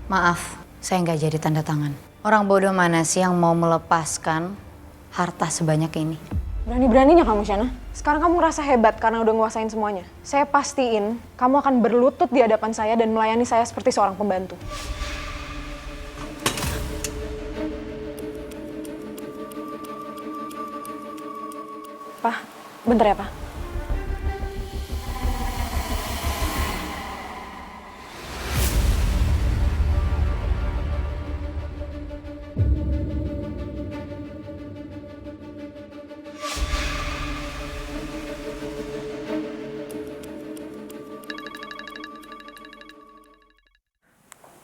Maaf, saya nggak jadi tanda tangan. Orang bodoh mana sih yang mau melepaskan harta sebanyak ini? Berani-beraninya kamu, Shana. Sekarang kamu ngerasa hebat karena udah nguasain semuanya. Saya pastiin kamu akan berlutut di hadapan saya dan melayani saya seperti seorang pembantu. Pak, bentar ya, Pak.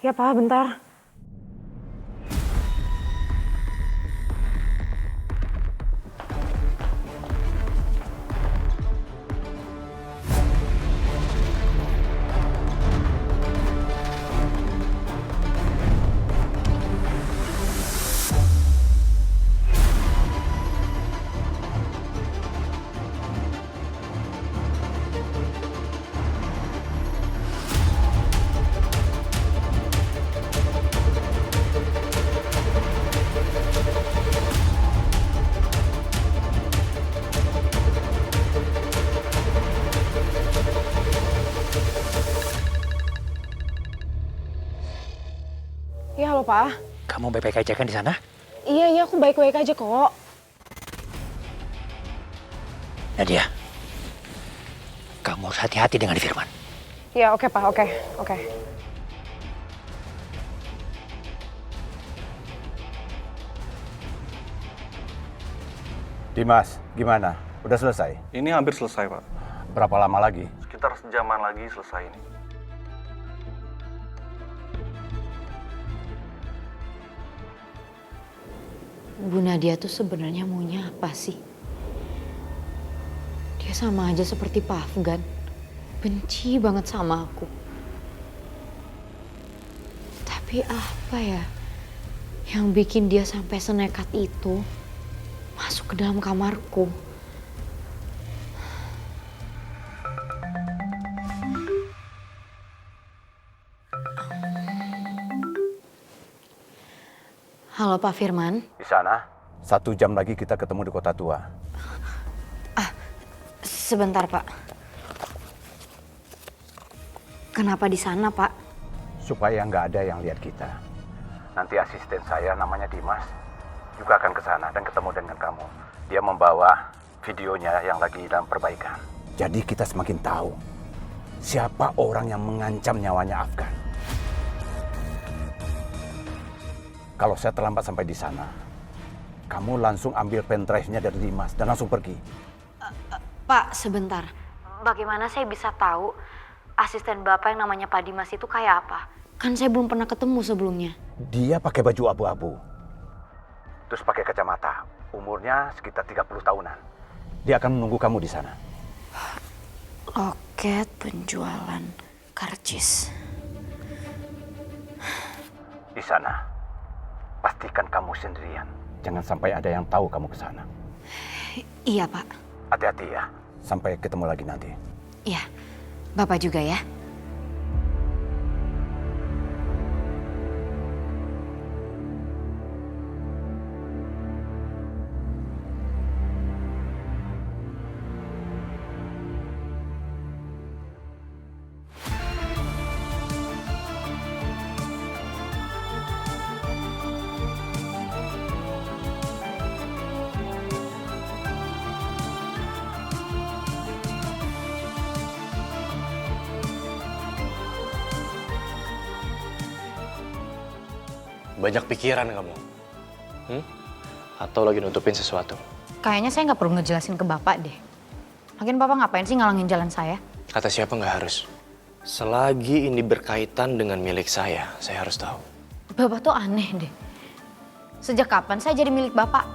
Ya, Pak, bentar. Ya, halo, Pak. Kamu baik-baik aja kan di sana? Iya, aku baik-baik aja kok. Nadia, kamu harus hati-hati dengan Firman. Ya, oke, Pak, oke. Dimas, gimana? Udah selesai? Ini hampir selesai, Pak. Berapa lama lagi? Sekitar sejaman lagi selesai ini. Bu Nadia tuh sebenarnya maunya apa sih? Dia sama aja seperti Pak Afgan. Benci banget sama aku. Tapi apa ya yang bikin dia sampai senekat itu masuk ke dalam kamarku? Halo Pak Firman. Di sana. 1 jam lagi kita ketemu di Kota Tua. Sebentar Pak. Kenapa di sana Pak? Supaya nggak ada yang lihat kita. Nanti asisten saya namanya Dimas juga akan ke sana dan ketemu dengan kamu. Dia membawa videonya yang lagi dalam perbaikan. Jadi kita semakin tahu siapa orang yang mengancam nyawanya Afgan. Kalau saya terlambat sampai di sana, kamu langsung ambil pendrive-nya dari Dimas dan langsung pergi. Pak, sebentar. Bagaimana saya bisa tahu asisten Bapak yang namanya Pak Dimas itu kayak apa? Kan saya belum pernah ketemu sebelumnya. Dia pakai baju abu-abu. Terus pakai kacamata. Umurnya sekitar 30 tahunan. Dia akan menunggu kamu di sana. Loket penjualan karcis. Di sana, pastikan kamu sendirian. Jangan sampai ada yang tahu kamu ke sana. Iya Pak. Hati-hati ya. Sampai ketemu lagi nanti. Iya. Bapak juga ya. Banyak pikiran kamu? Atau lagi nutupin sesuatu? Kayaknya saya nggak perlu ngejelasin ke Bapak deh. Lagian Bapak ngapain sih ngalangin jalan saya? Kata siapa nggak harus. Selagi ini berkaitan dengan milik saya harus tahu. Bapak tuh aneh deh. Sejak kapan saya jadi milik Bapak?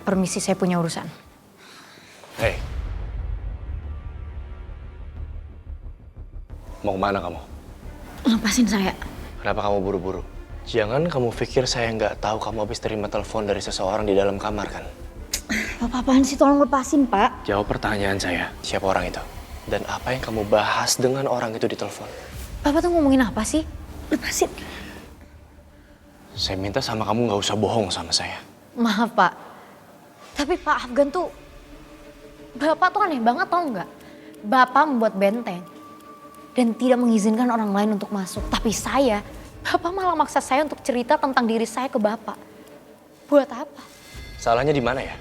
Permisi, saya punya urusan. Hei. Mau kemana kamu? Lepasin saya. Kenapa kamu buru-buru? Jangan kamu pikir saya nggak tahu kamu habis terima telepon dari seseorang di dalam kamar kan? Bapak apaan sih? Tolong lepasin, Pak. Jawab pertanyaan saya, siapa orang itu? Dan apa yang kamu bahas dengan orang itu di telepon? Bapak tuh ngomongin apa sih? Lepasin. Saya minta sama kamu nggak usah bohong sama saya. Maaf, Pak. Tapi Pak Afgan tuh... Bapak tuh aneh banget, tau nggak? Bapak membuat benteng. Dan tidak mengizinkan orang lain untuk masuk. Tapi saya, Bapak malah maksa saya untuk cerita tentang diri saya ke Bapak. Buat apa? Salahnya di mana ya?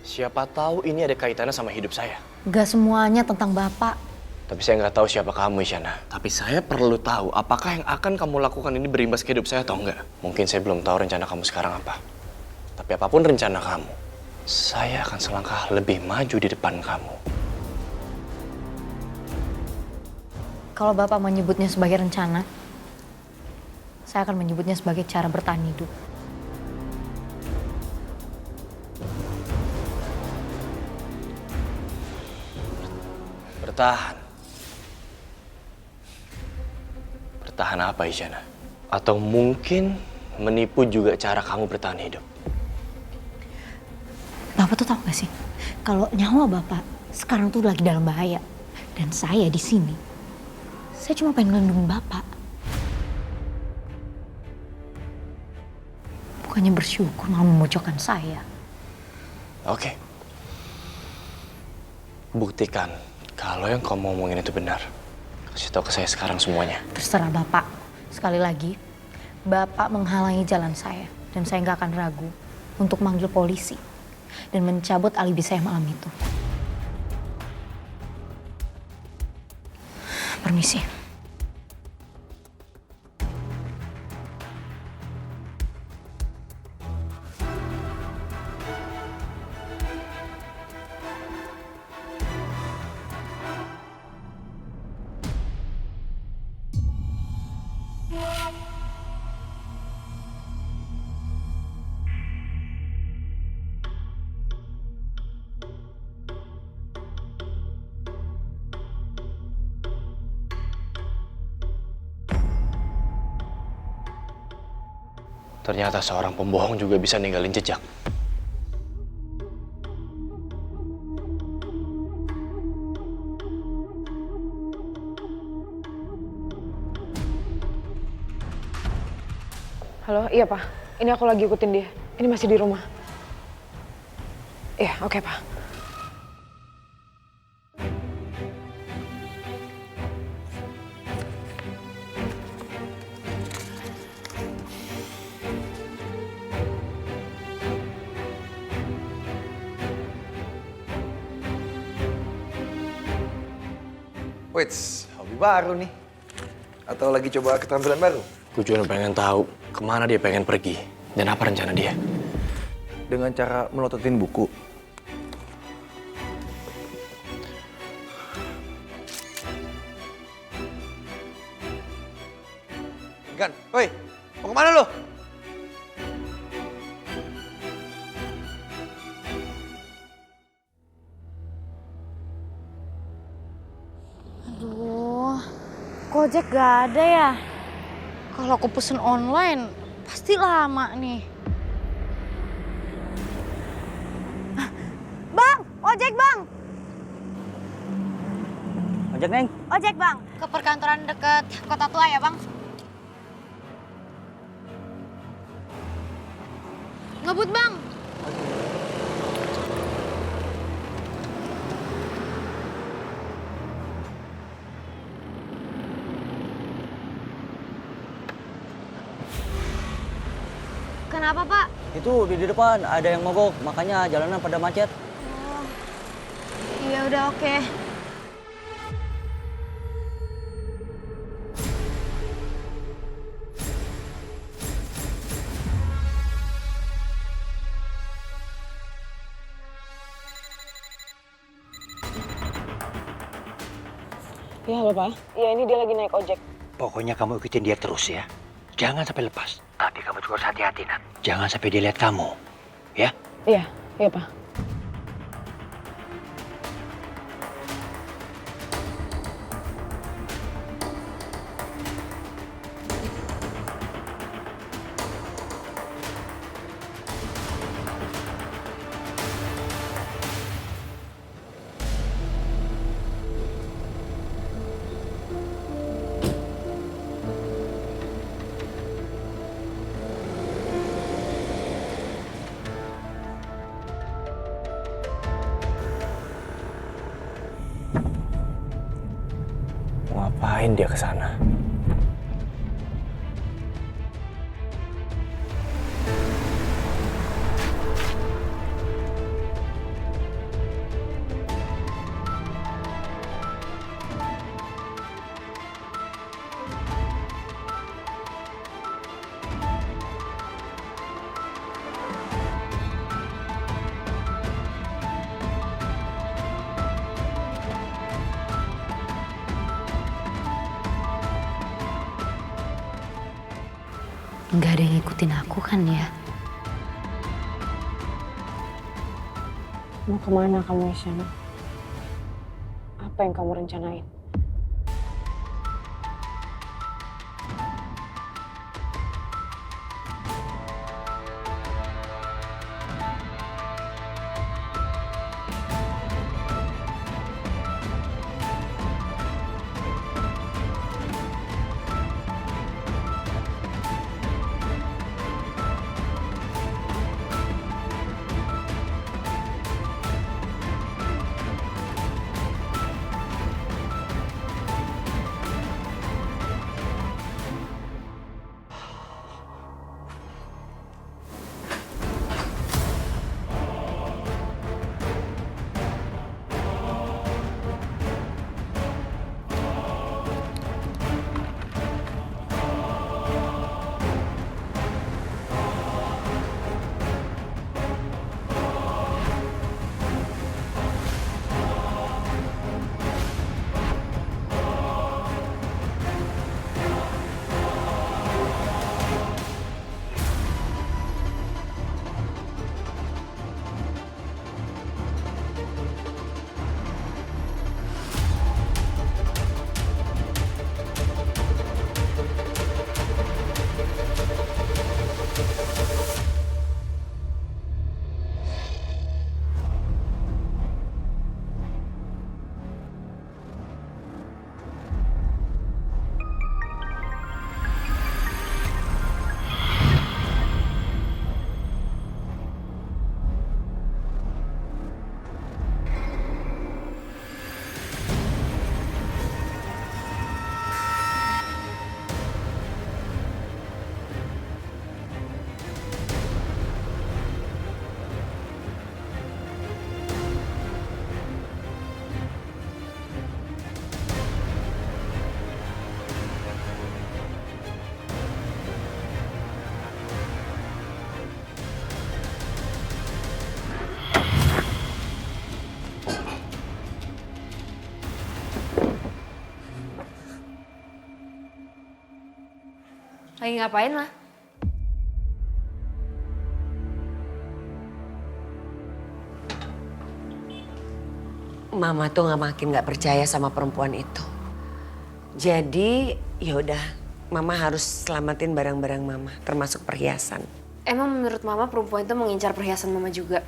Siapa tahu ini ada kaitannya sama hidup saya. Gak semuanya tentang Bapak. Tapi saya nggak tahu siapa kamu, Isyana. Tapi saya perlu tahu apakah yang akan kamu lakukan ini berimbas ke hidup saya atau enggak. Mungkin saya belum tahu rencana kamu sekarang apa. Tapi apapun rencana kamu, saya akan selangkah lebih maju di depan kamu. Kalau Bapak menyebutnya sebagai rencana, saya akan menyebutnya sebagai cara bertahan hidup. Bertahan. Bertahan apa, Isyana? Atau mungkin menipu juga cara kamu bertahan hidup? Bapak tuh tahu gak sih, kalau nyawa Bapak sekarang tuh lagi dalam bahaya. Dan saya di sini, saya cuma pengen ngelindungin Bapak. Bukannya bersyukur malah memojokkan saya. Oke. Buktikan kalau yang kamu ngomongin itu benar. Kasih tahu ke saya sekarang semuanya. Terserah Bapak. Sekali lagi, Bapak menghalangi jalan saya. Dan saya nggak akan ragu untuk manggil polisi. Dan mencabut alibi saya malam itu. Permisi. Ternyata seorang pembohong juga bisa ninggalin jejak. Halo, iya Pak. Ini aku lagi ikutin dia. Ini masih di rumah. Iya, oke Pak. Wits, hobi baru nih. Atau lagi coba keterampilan baru? Gue cuma pengen tahu kemana dia pengen pergi dan apa rencana dia. Dengan cara melototin buku. Gan, woi, mau kemana lo? Aduh, Gojek gak ada ya? Kalau aku pesen online, pasti lama nih. Hah, Bang, ojek bang! Ojek, Neng. Ojek bang, ke perkantoran deket Kota Tua ya bang? Ngebut bang! Kenapa pak? Itu di depan ada yang mogok, makanya jalanan pada macet. Oh, iya udah oke. Iya, halo Pak. Iya, ini dia lagi naik ojek. Pokoknya kamu ikutin dia terus ya. Jangan sampai lepas. Tapi kamu juga harus hati-hati, Nat. Jangan sampai dia lihat kamu. Ya? Iya, iya Pak. ngapain dia ke sana? Nggak ada yang ngikutin aku kan ya? Mau kemana kamu, Isyana? Apa yang kamu rencanain? Lagi ngapain, Ma? Mama tuh makin gak percaya sama perempuan itu. Jadi yaudah, Mama harus selamatin barang-barang Mama, termasuk perhiasan. Emang menurut Mama perempuan itu mengincar perhiasan Mama juga?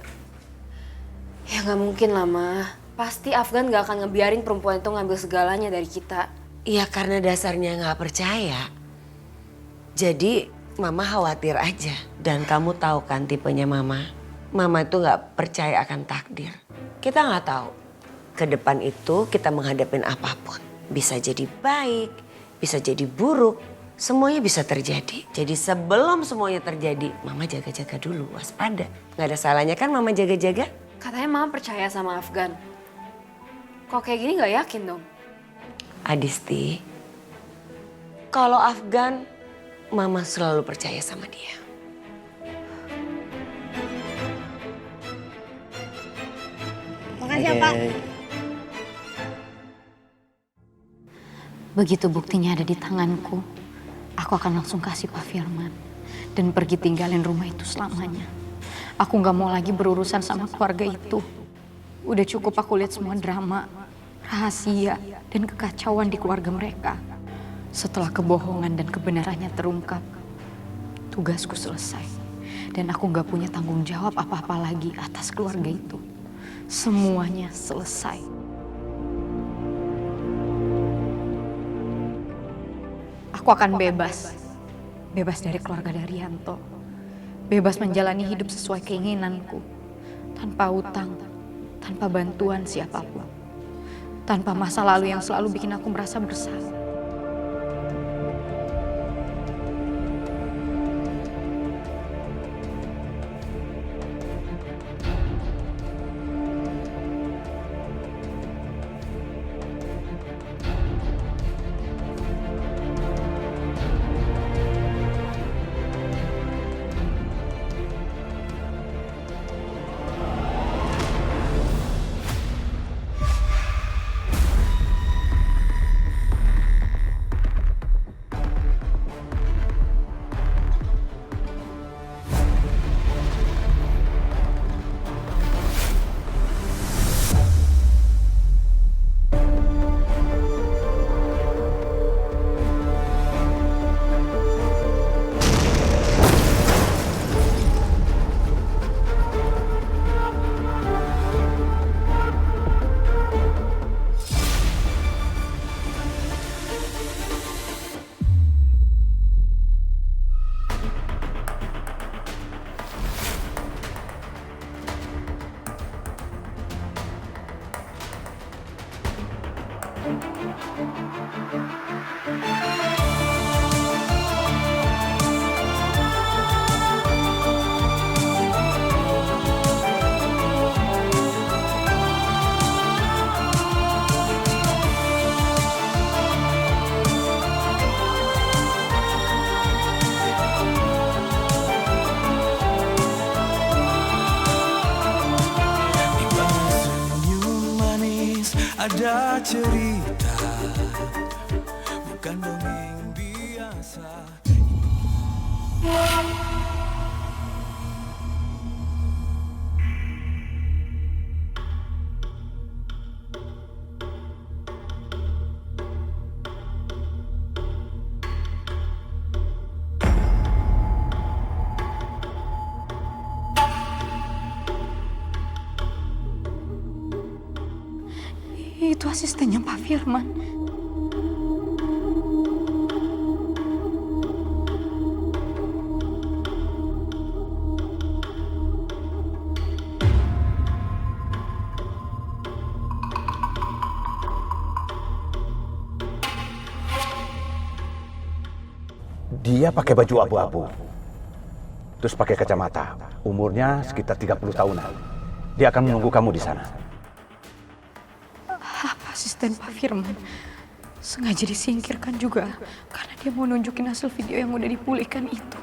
Ya gak mungkin lah, Ma. Pasti Afgan gak akan ngebiarin perempuan itu ngambil segalanya dari kita. Iya karena dasarnya gak percaya. Jadi Mama khawatir aja. Dan kamu tahu kan tipenya Mama. Mama itu gak percaya akan takdir. Kita gak tahu. Ke depan itu kita menghadapin apapun. Bisa jadi baik, bisa jadi buruk. Semuanya bisa terjadi. Jadi sebelum semuanya terjadi, Mama jaga-jaga dulu, waspada. Gak ada salahnya kan Mama jaga-jaga? Katanya Mama percaya sama Afgan. Kok kayak gini gak yakin dong? Adisti, kalau Afgan, Mama selalu percaya sama dia. Makasih ya, Pak. Begitu buktinya ada di tanganku, aku akan langsung kasih Pak Firman dan pergi tinggalin rumah itu selamanya. Aku gak mau lagi berurusan sama keluarga itu. Udah cukup aku lihat semua drama, rahasia, dan kekacauan di keluarga mereka. Setelah kebohongan dan kebenarannya terungkap, tugasku selesai. Dan aku gak punya tanggung jawab apa-apa lagi atas keluarga itu. Semuanya selesai. Aku akan bebas. Bebas dari keluarga Daryanto. Bebas menjalani hidup sesuai keinginanku. Tanpa utang, tanpa bantuan siapapun. Tanpa masa lalu yang selalu bikin aku merasa bersalah. Ada cerita, bukan dongeng biasa. Itu asistennya Pak Firman. Dia pakai baju abu-abu. Terus pakai kacamata. Umurnya sekitar 30 tahunan. Dia akan menunggu kamu di sana. Asisten Pak Firman sengaja disingkirkan juga karena dia mau nunjukin hasil video yang udah dipulihkan itu.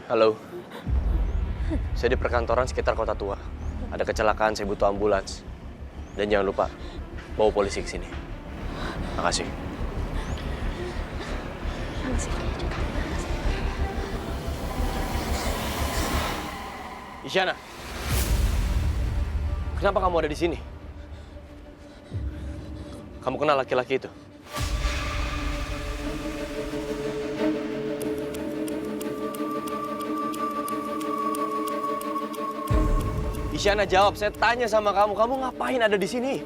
Halo. Saya di perkantoran sekitar Kota Tua. Ada kecelakaan, saya butuh ambulans. Dan jangan lupa, bawa polisi ke sini. Makasih. Isyana, kenapa kamu ada di sini? Kamu kenal laki-laki itu? Isyana, jawab, saya tanya sama kamu, kamu ngapain ada di sini?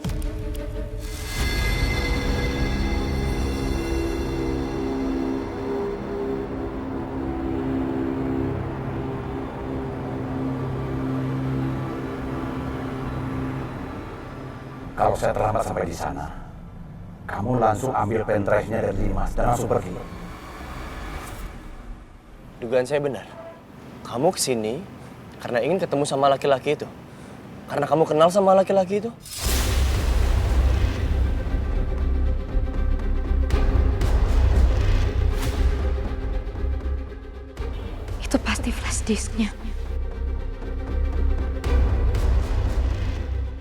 Kalau saya terlambat sampai di sana, kamu langsung ambil pendrive-nya dari Dimas dan langsung pergi. Dugaan saya benar. Kamu kesini karena ingin ketemu sama laki-laki itu. Karena kamu kenal sama laki-laki itu. Itu pasti flash disknya.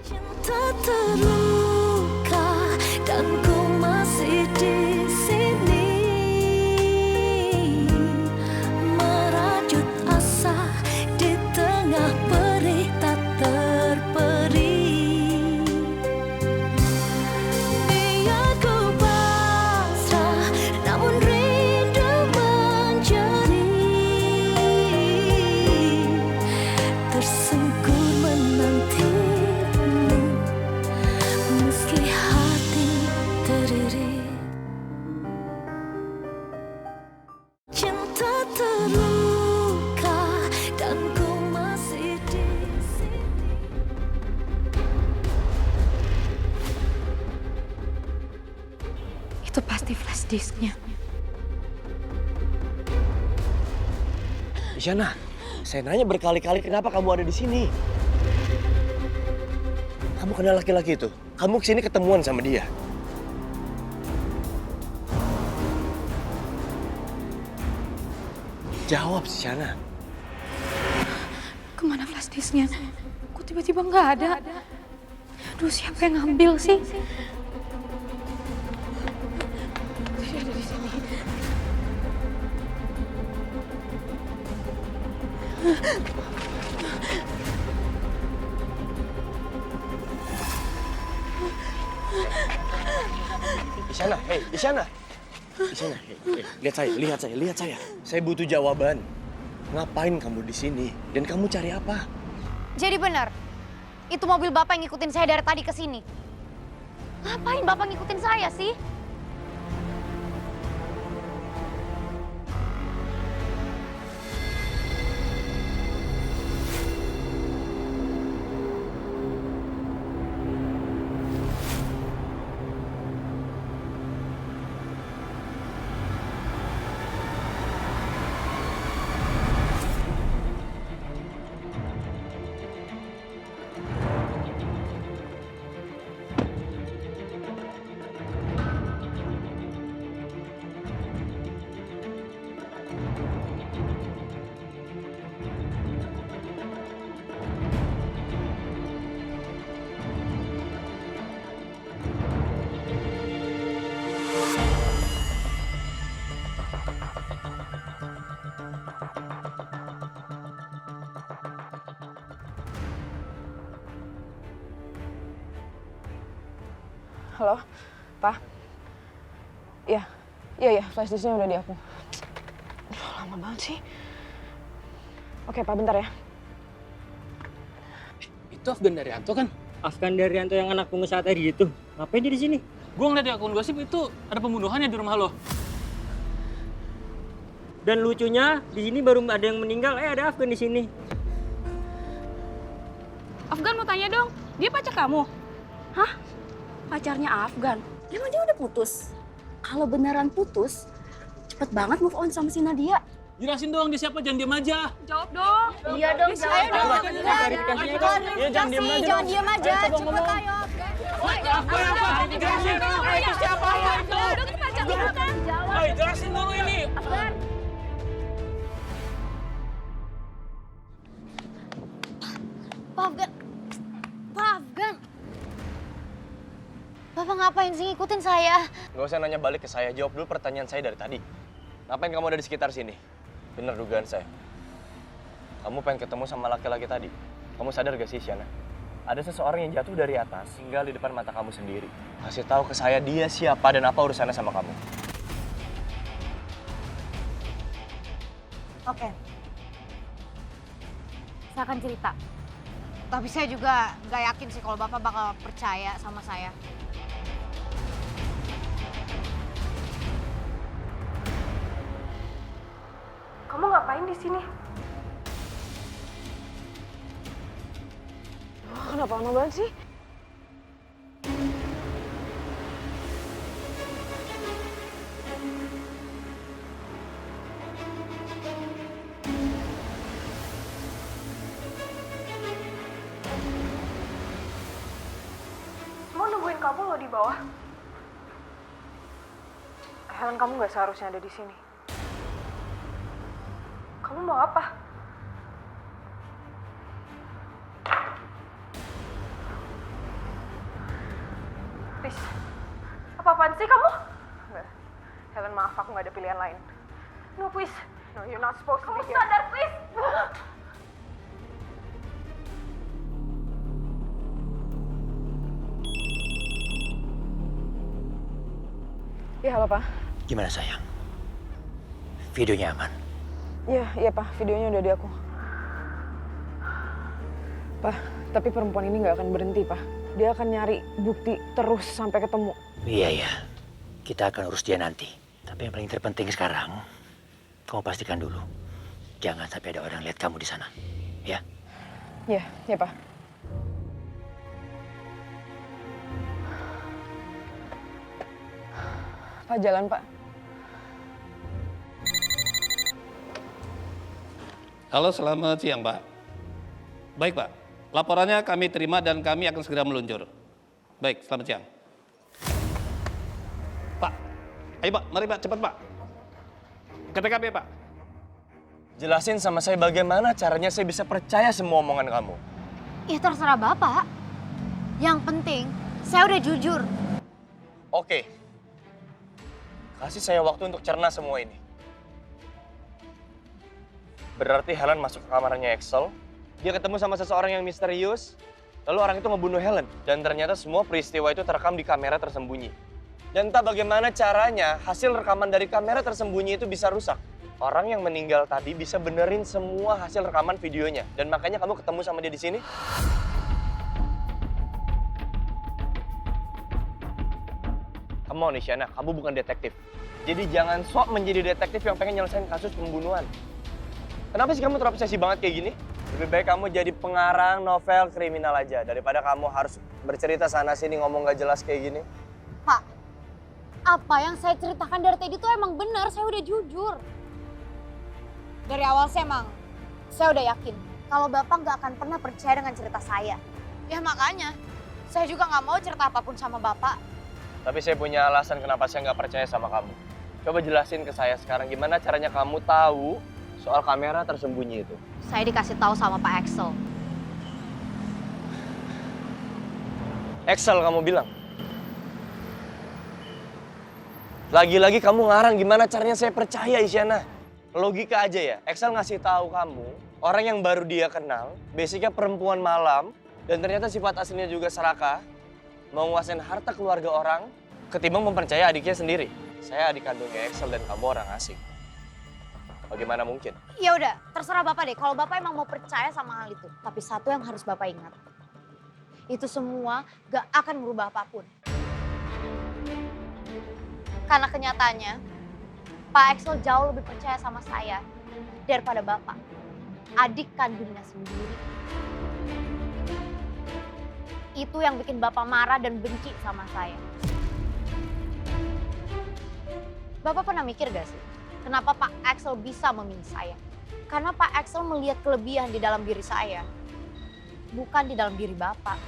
Cinta terluka dan ku masih di sini, merajut asa di tengah perih tak terperi. Biar ku pasrah, namun rindu menjadi tersungkur menantimu, meski hati teririt. Cinta terluka dan ku masih di sini. Itu pasti flash disknya. Isyana, saya nanya berkali-kali kenapa kamu ada di sini. Kamu kenal laki-laki itu. Kamu kesini ketemuan sama dia. Jawab, Isyana. Kemana flash disknya? Kok tiba-tiba nggak ada? Aduh, siapa yang ngambil sih? Dia ada di sini. Isyana, hei, Isyana. Isyana, hei, lihat saya. Saya butuh jawaban. Ngapain kamu di sini? Dan kamu cari apa? Jadi benar, itu mobil Bapak yang ngikutin saya dari tadi ke sini. Ngapain Bapak ngikutin saya sih? Halo, Pak. Iya, flash disknya udah di aku. Lama banget sih. Oke, Pak, bentar ya. Itu Afgan Daryanto kan? Afgan Daryanto yang anak pengusaha tadi itu. Ngapain dia di sini? Gue ngeliat di akun gosip itu ada pembunuhannya di rumah lo. Dan lucunya di sini baru ada yang meninggal, ada Afgan di sini. Afgan mau tanya dong, dia pacar kamu? Hah? Pacarnya Afgan? Emang dia udah putus? Kalau beneran putus, cepet banget move on sama si Nadia. Jelasin dong dia siapa, jangan diem aja. Jawab dong. Iya dong, jawab dong. Iya, jangan diem aja. Jangan diem aja, cepet ayo. Apa? Jelasin. Itu siapa itu? Udah kan pacar lu kan? Jawab. Jelasin dulu ini. Afgan. Pak Afgan. Pak Afgan. Bapak ngapain sih ngikutin saya? Gak usah nanya balik ke saya, jawab dulu pertanyaan saya dari tadi. Ngapain kamu ada di sekitar sini? Bener dugaan saya. Kamu pengen ketemu sama laki-laki tadi. Kamu sadar gak sih, Shana? Ada seseorang yang jatuh dari atas, tinggal di depan mata kamu sendiri. Kasih tahu ke saya dia siapa dan apa urusannya sama kamu. Oke. Saya akan cerita. Tapi saya juga nggak yakin sih kalau Bapak bakal percaya sama saya. Kamu ngapain di sini? Kenapa lama banget sih? Mau nungguin kamu lo di bawah. Helen, kamu nggak seharusnya ada di sini. Kamu mau apa? Please, apa-apaan sih kamu? Nggak. Helen, maaf, aku nggak ada pilihan lain. No, please. No, you're not supposed to be here. Kamu sadar, please. Ya, halo, Pak. Gimana sayang? Videonya aman? Iya Pak, videonya udah di aku. Pak, tapi perempuan ini nggak akan berhenti, Pak. Dia akan nyari bukti terus sampai ketemu. Iya. Kita akan urus dia nanti. Tapi yang paling terpenting sekarang, kamu pastikan dulu. Jangan sampai ada orang lihat kamu di sana. Ya? Iya Pak. Pak, jalan, Pak. Halo, selamat siang, Pak. Baik, Pak. Laporannya kami terima dan kami akan segera meluncur. Baik, selamat siang. Pak, ayo Pak, mari Pak, cepat Pak. Ke TKP, Pak. Jelasin sama saya bagaimana caranya saya bisa percaya semua omongan kamu. Ya terserah Bapak. Yang penting, saya udah jujur. Oke. Kasih saya waktu untuk cerna semua ini. Berarti Helen masuk ke kamarnya Axel, dia ketemu sama seseorang yang misterius, lalu orang itu ngebunuh Helen. Dan ternyata semua peristiwa itu terekam di kamera tersembunyi. Dan entah bagaimana caranya hasil rekaman dari kamera tersembunyi itu bisa rusak. Orang yang meninggal tadi bisa benerin semua hasil rekaman videonya. Dan makanya kamu ketemu sama dia di sini? Come on, Isyana, kamu bukan detektif. Jadi jangan sok menjadi detektif yang pengen nyelesain kasus pembunuhan. Kenapa sih kamu terobsesi banget kayak gini? Lebih baik kamu jadi pengarang novel kriminal aja daripada kamu harus bercerita sana-sini ngomong gak jelas kayak gini. Pak, apa yang saya ceritakan dari tadi itu emang benar, saya udah jujur. Dari awal saya udah yakin kalau Bapak nggak akan pernah percaya dengan cerita saya. Ya makanya, saya juga nggak mau cerita apapun sama Bapak. Tapi saya punya alasan kenapa saya nggak percaya sama kamu. Coba jelasin ke saya sekarang gimana caranya kamu tahu soal kamera tersembunyi itu. Saya dikasih tahu sama Pak Axel. Axel kamu bilang? Lagi-lagi kamu ngarang gimana caranya saya percaya, Isyana? Logika aja ya, Axel ngasih tahu kamu orang yang baru dia kenal, basicnya perempuan malam, dan ternyata sifat aslinya juga serakah, mau nguasain harta keluarga orang, ketimbang mempercaya adiknya sendiri. Saya adik kandungnya Axel dan kamu orang asing. Bagaimana mungkin? Ya udah, terserah Bapak deh. Kalau Bapak emang mau percaya sama hal itu, tapi satu yang harus Bapak ingat, itu semua gak akan merubah apapun. Karena kenyataannya, Pak Axel jauh lebih percaya sama saya daripada Bapak, adik kandungnya sendiri. Itu yang bikin Bapak marah dan benci sama saya. Bapak pernah mikir gak sih, kenapa Pak Axel bisa memilih saya? Karena Pak Axel melihat kelebihan di dalam diri saya, bukan di dalam diri Bapak.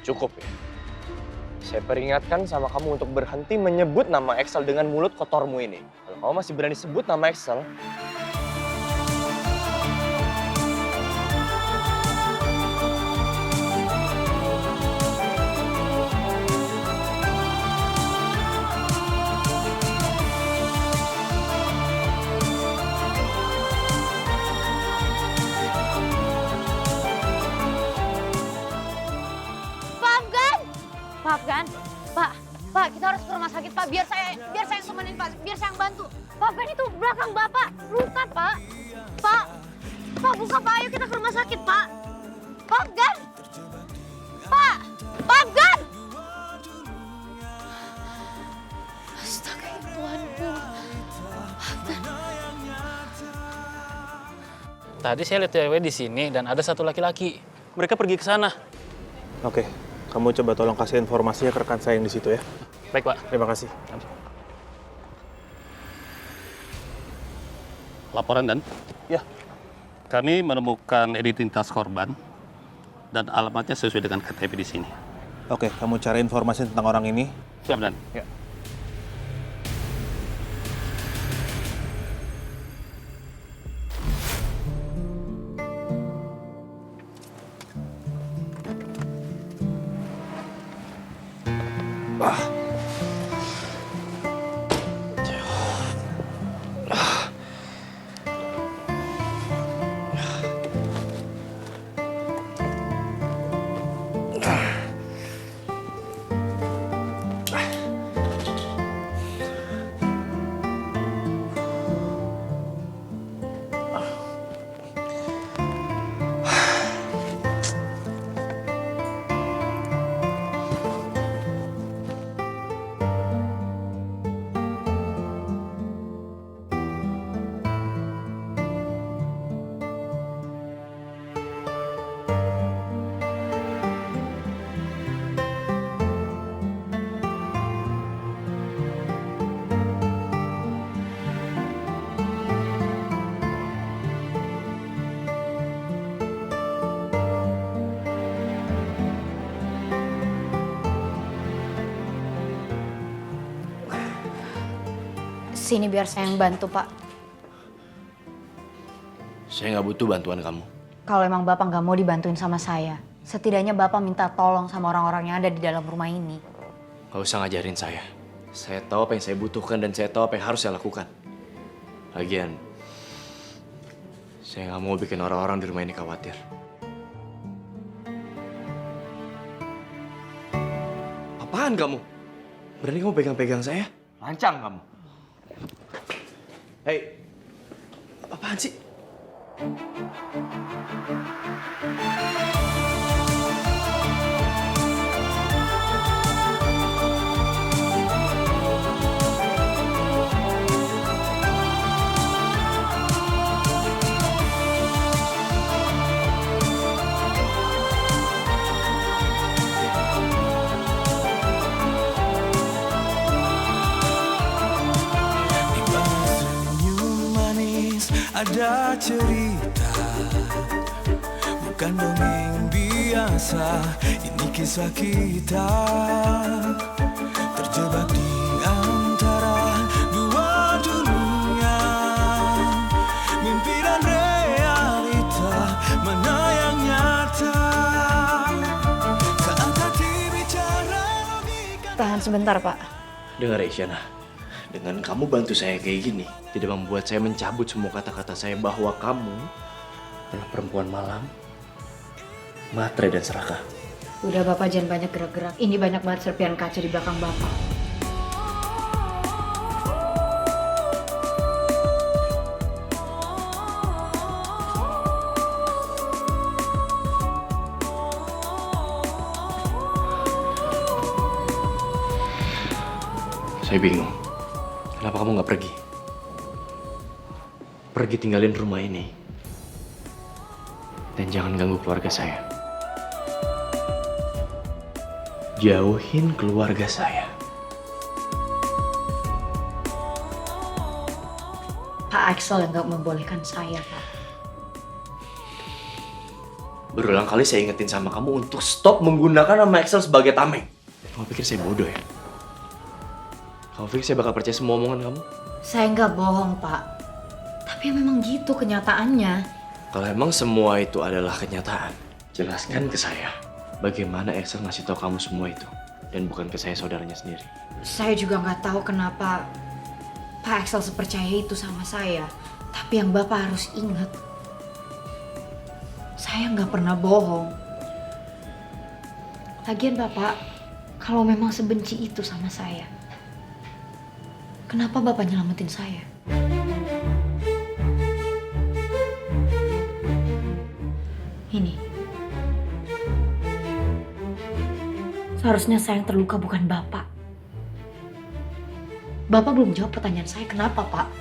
Cukup ya. Saya peringatkan sama kamu untuk berhenti menyebut nama Axel dengan mulut kotormu ini. Kalau kamu masih berani sebut nama Axel, Pak, kita harus ke rumah sakit, Pak. Biar saya yang temenin, Pak. Biar saya yang bantu. Pak, Afgan itu belakang Bapak. Luka, Pak. Pak, buka, Pak. Ayo kita ke rumah sakit, Pak. Pak Afgan. Pak Afgan. Astaga, Tuhanku. Afgan. Tadi saya lihat cewek di sini dan ada satu laki-laki. Mereka pergi ke sana. Oke, kamu coba tolong kasih informasinya ke rekan saya yang di situ ya. Baik, Pak. Terima kasih. Laporan dan? Ya. Kami menemukan identitas korban dan alamatnya sesuai dengan KTP di sini. Oke, kamu cari informasi tentang orang ini. Siap, Dan. Ya. Sini biar saya yang bantu, Pak. Saya nggak butuh bantuan kamu. Kalau emang Bapak nggak mau dibantuin sama saya, setidaknya Bapak minta tolong sama orang-orang yang ada di dalam rumah ini. Gak usah ngajarin saya. Saya tahu apa yang saya butuhkan dan saya tahu apa yang harus saya lakukan. Lagian, saya nggak mau bikin orang-orang di rumah ini khawatir. Apaan kamu? Berani kamu pegang-pegang saya? Lancang kamu. Hei, apaan sih? Ada cerita, bukan dongeng biasa. Ini kisah kita, terjebak di antara dua dunia. Mimpi dan realita, mana yang nyata? Saat hati bicara logika. Tahan sebentar, Pak. Dengar Isyana, dengan kamu bantu saya kayak gini, tidak membuat saya mencabut semua kata-kata saya bahwa kamu adalah perempuan malam, matre dan serakah. Udah Bapak jangan banyak gerak-gerak. Ini banyak banget serpian kaca di belakang Bapak. Saya bingung, kenapa kamu nggak pergi? Pergi tinggalin rumah ini. Dan jangan ganggu keluarga saya. Jauhin keluarga saya. Pak Axel yang nggak membolehkan saya, Pak. Berulang kali saya ingetin sama kamu untuk stop menggunakan nama Axel sebagai tameng. Kamu pikir saya bodoh ya? Kamu pikir saya bakal percaya semua omongan kamu? Saya nggak bohong, Pak. Tapi memang gitu kenyataannya. Kalau emang semua itu adalah kenyataan, jelaskan ke saya bagaimana Axel ngasih tahu kamu semua itu dan bukan ke saya saudaranya sendiri. Saya juga nggak tahu kenapa Pak Axel sepercaya itu sama saya. Tapi yang Bapak harus ingat, saya nggak pernah bohong. Lagian Bapak, kalau memang sebenci itu sama saya, kenapa Bapak nyelamatin saya? Ini. Seharusnya saya yang terluka bukan Bapak. Bapak belum jawab pertanyaan saya, kenapa Pak?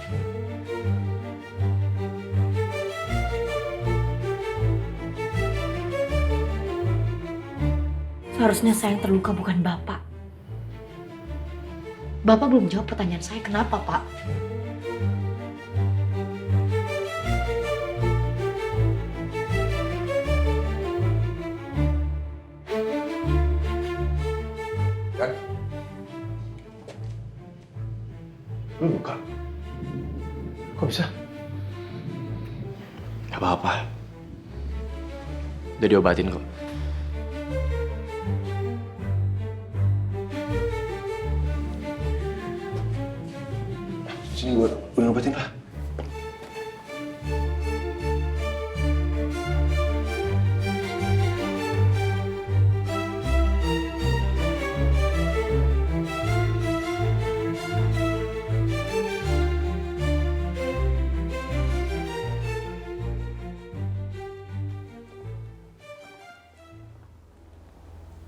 Seharusnya saya yang terluka bukan Bapak. Bapak belum jawab pertanyaan saya, kenapa Pak? Kan? Lu buka? Kok bisa? Gak apa-apa. Udah diobatin kok. Sini gue ngobatin lah.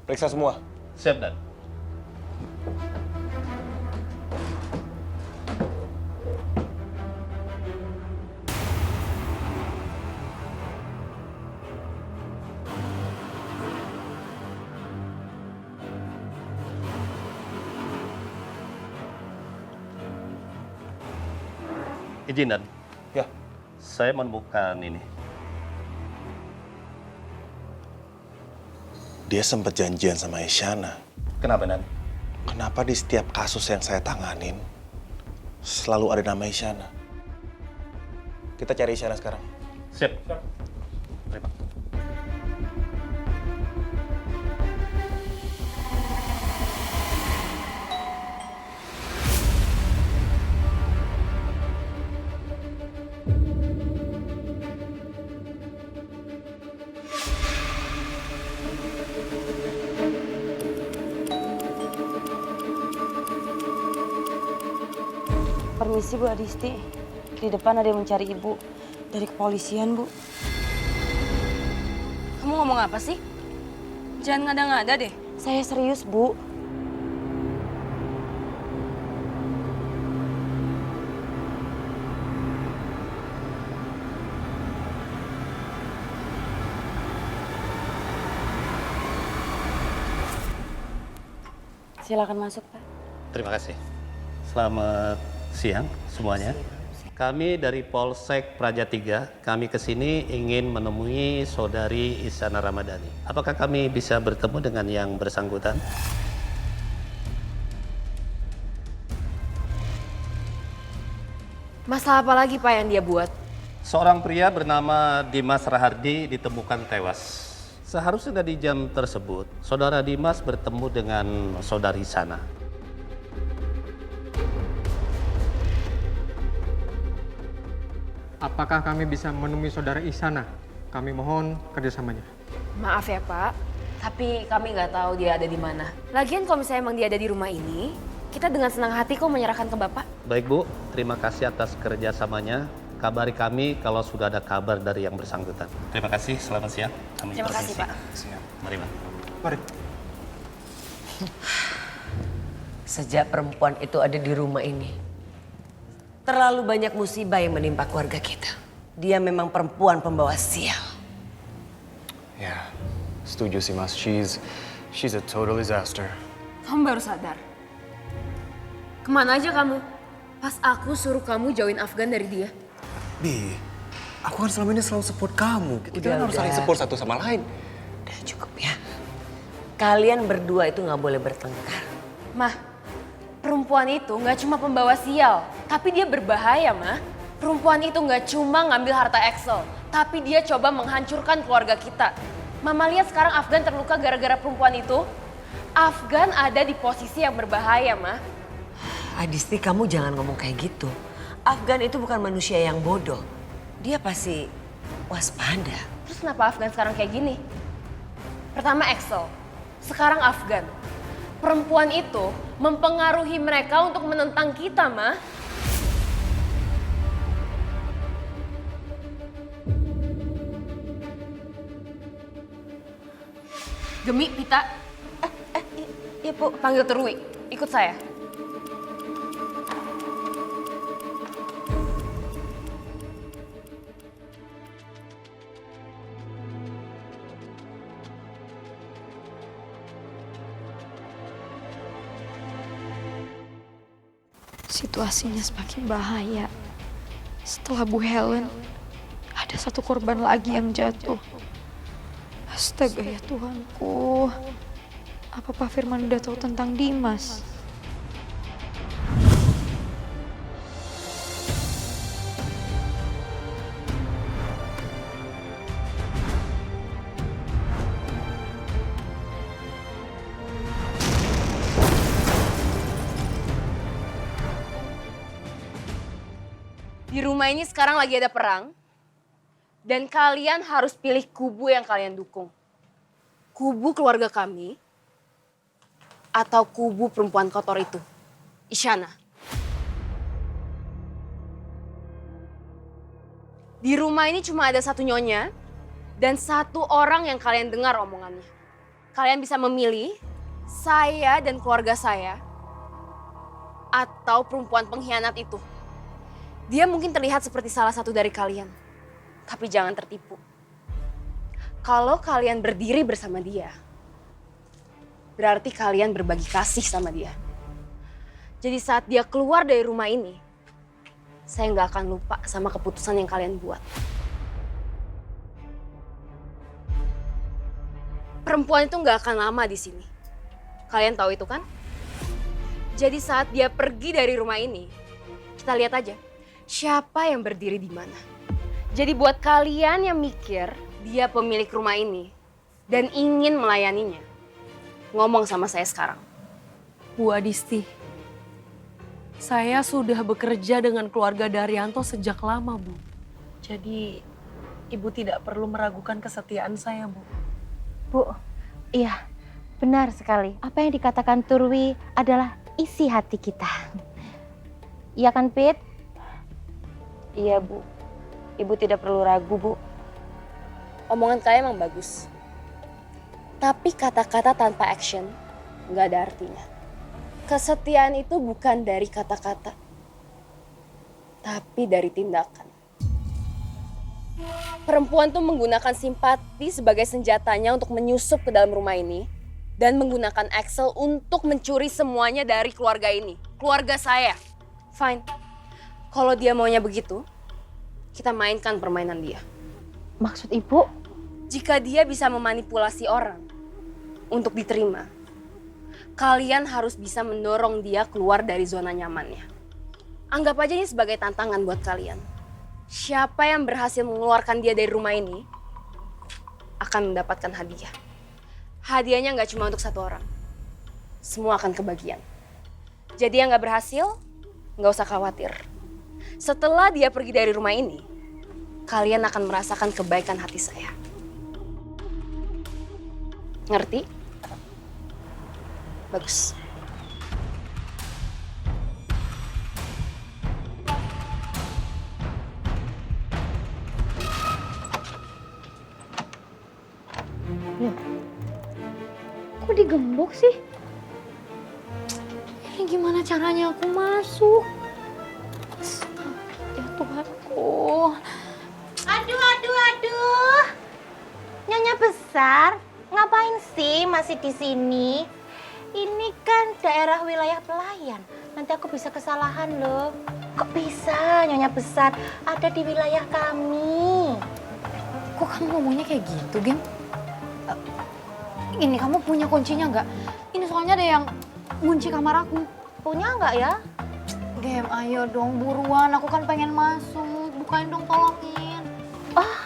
Periksa semua. Siap, Dan. Izin, Dan. Ya. Saya menemukan ini. Dia sempat janjian sama Isyana. Kenapa, Dan? Kenapa di setiap kasus yang saya tanganin selalu ada nama Isyana? Kita cari Isyana sekarang. Siap. Mari, Pak. Permisi Bu Adisti, di depan ada yang mencari Ibu dari kepolisian Bu. Kamu ngomong apa sih? Jangan ngada-ngada deh. Saya serius Bu. Silakan masuk Pak. Terima kasih. Selamat siang semuanya. Kami dari Polsek Praja 3, kami kesini ingin menemui saudari Isyana Ramadhani. Apakah kami bisa bertemu dengan yang bersangkutan? Masalah apa lagi Pak yang dia buat? Seorang pria bernama Dimas Rahardi ditemukan tewas. Seharusnya di jam tersebut, saudara Dimas bertemu dengan saudari Isyana. Apakah kami bisa menemui saudara Isyana? Kami mohon kerjasamanya. Maaf ya Pak, tapi kami nggak tahu dia ada di mana. Lagian kalau misalnya emang dia ada di rumah ini, kita dengan senang hati kok menyerahkan ke Bapak. Baik Bu, terima kasih atas kerjasamanya. Kabari kami kalau sudah ada kabar dari yang bersangkutan. Terima kasih, selamat siang. Kami Terima kasih Pak. Mari Pak. Mari. Sejak perempuan itu ada di rumah ini, terlalu banyak musibah yang menimpa keluarga kita. Dia memang perempuan pembawa sial. Ya, setuju sih Mas. She's a total disaster. Kamu baru sadar? Kemana aja kamu? Pas aku suruh kamu jauhin Afgan dari dia. Bi, aku kan selama ini selalu support kamu. Kita kan harus saling support satu sama lain. Udah cukup ya. Kalian berdua itu nggak boleh bertengkar. Mah, perempuan itu nggak cuma pembawa sial, tapi dia berbahaya, Mah. Perempuan itu nggak cuma ngambil harta Excel, tapi dia coba menghancurkan keluarga kita. Mama lihat sekarang Afgan terluka gara-gara perempuan itu. Afgan ada di posisi yang berbahaya, Mah. Adisti, kamu jangan ngomong kayak gitu. Afgan itu bukan manusia yang bodoh. Dia pasti waspada. Terus kenapa Afgan sekarang kayak gini? Pertama Excel, sekarang Afgan. Perempuan itu mempengaruhi mereka untuk menentang kita, Mah. Gemi, Pita. Iya, Bu. Panggil Terwi. Ikut saya. Situasinya semakin bahaya. Setelah Bu Helen, ada satu korban lagi yang jatuh. Astaga ya Tuhanku. Apa Pak Firman udah tahu tentang Dimas? Di rumah ini sekarang lagi ada perang. Dan kalian harus pilih kubu yang kalian dukung. Kubu keluarga kami atau kubu perempuan kotor itu, Isyana. Di rumah ini cuma ada satu nyonya dan satu orang yang kalian dengar omongannya. Kalian bisa memilih saya dan keluarga saya atau perempuan pengkhianat itu. Dia mungkin terlihat seperti salah satu dari kalian. Tapi jangan tertipu. Kalau kalian berdiri bersama dia, berarti kalian berbagi kasih sama dia. Jadi saat dia keluar dari rumah ini, saya nggak akan lupa sama keputusan yang kalian buat. Perempuan itu nggak akan lama di sini. Kalian tahu itu kan? Jadi saat dia pergi dari rumah ini, kita lihat aja siapa yang berdiri di mana. Jadi buat kalian yang mikir dia pemilik rumah ini dan ingin melayaninya, ngomong sama saya sekarang. Bu Adisti, saya sudah bekerja dengan keluarga Daryanto sejak lama, Bu. Jadi Ibu tidak perlu meragukan kesetiaan saya, Bu. Bu, iya benar sekali. Apa yang dikatakan Turwi adalah isi hati kita. Iya kan, Pit? Iya, Bu. Ibu tidak perlu ragu, Bu. Omongan kalian emang bagus. Tapi kata-kata tanpa action nggak ada artinya. Kesetiaan itu bukan dari kata-kata, tapi dari tindakan. Perempuan tuh menggunakan simpati sebagai senjatanya untuk menyusup ke dalam rumah ini dan menggunakan Axel untuk mencuri semuanya dari keluarga ini, keluarga saya. Fine, kalau dia maunya begitu, kita mainkan permainan dia. Maksud Ibu? Jika dia bisa memanipulasi orang untuk diterima, kalian harus bisa mendorong dia keluar dari zona nyamannya. Anggap aja ini sebagai tantangan buat kalian. Siapa yang berhasil mengeluarkan dia dari rumah ini akan mendapatkan hadiah. Hadiahnya nggak cuma untuk satu orang. Semua akan kebagian. Jadi yang nggak berhasil, nggak usah khawatir. Setelah dia pergi dari rumah ini, kalian akan merasakan kebaikan hati saya. Ngerti? Bagus. Kok digembok sih? Ini gimana caranya aku masuk? Ya Tuhanku. Aduh. Nyonya besar, ngapain sih masih di sini? Ini kan daerah wilayah pelayan. Nanti aku bisa kesalahan loh. Kok bisa Nyonya besar ada di wilayah kami? Kok kamu ngomongnya kayak gitu, Gem? Ini kamu punya kuncinya nggak? Ini soalnya ada yang ngunci kamar aku. Punya nggak ya? Gem, ayo dong buruan. Aku kan pengen masuk. Bukain dong, tolongin. Oh,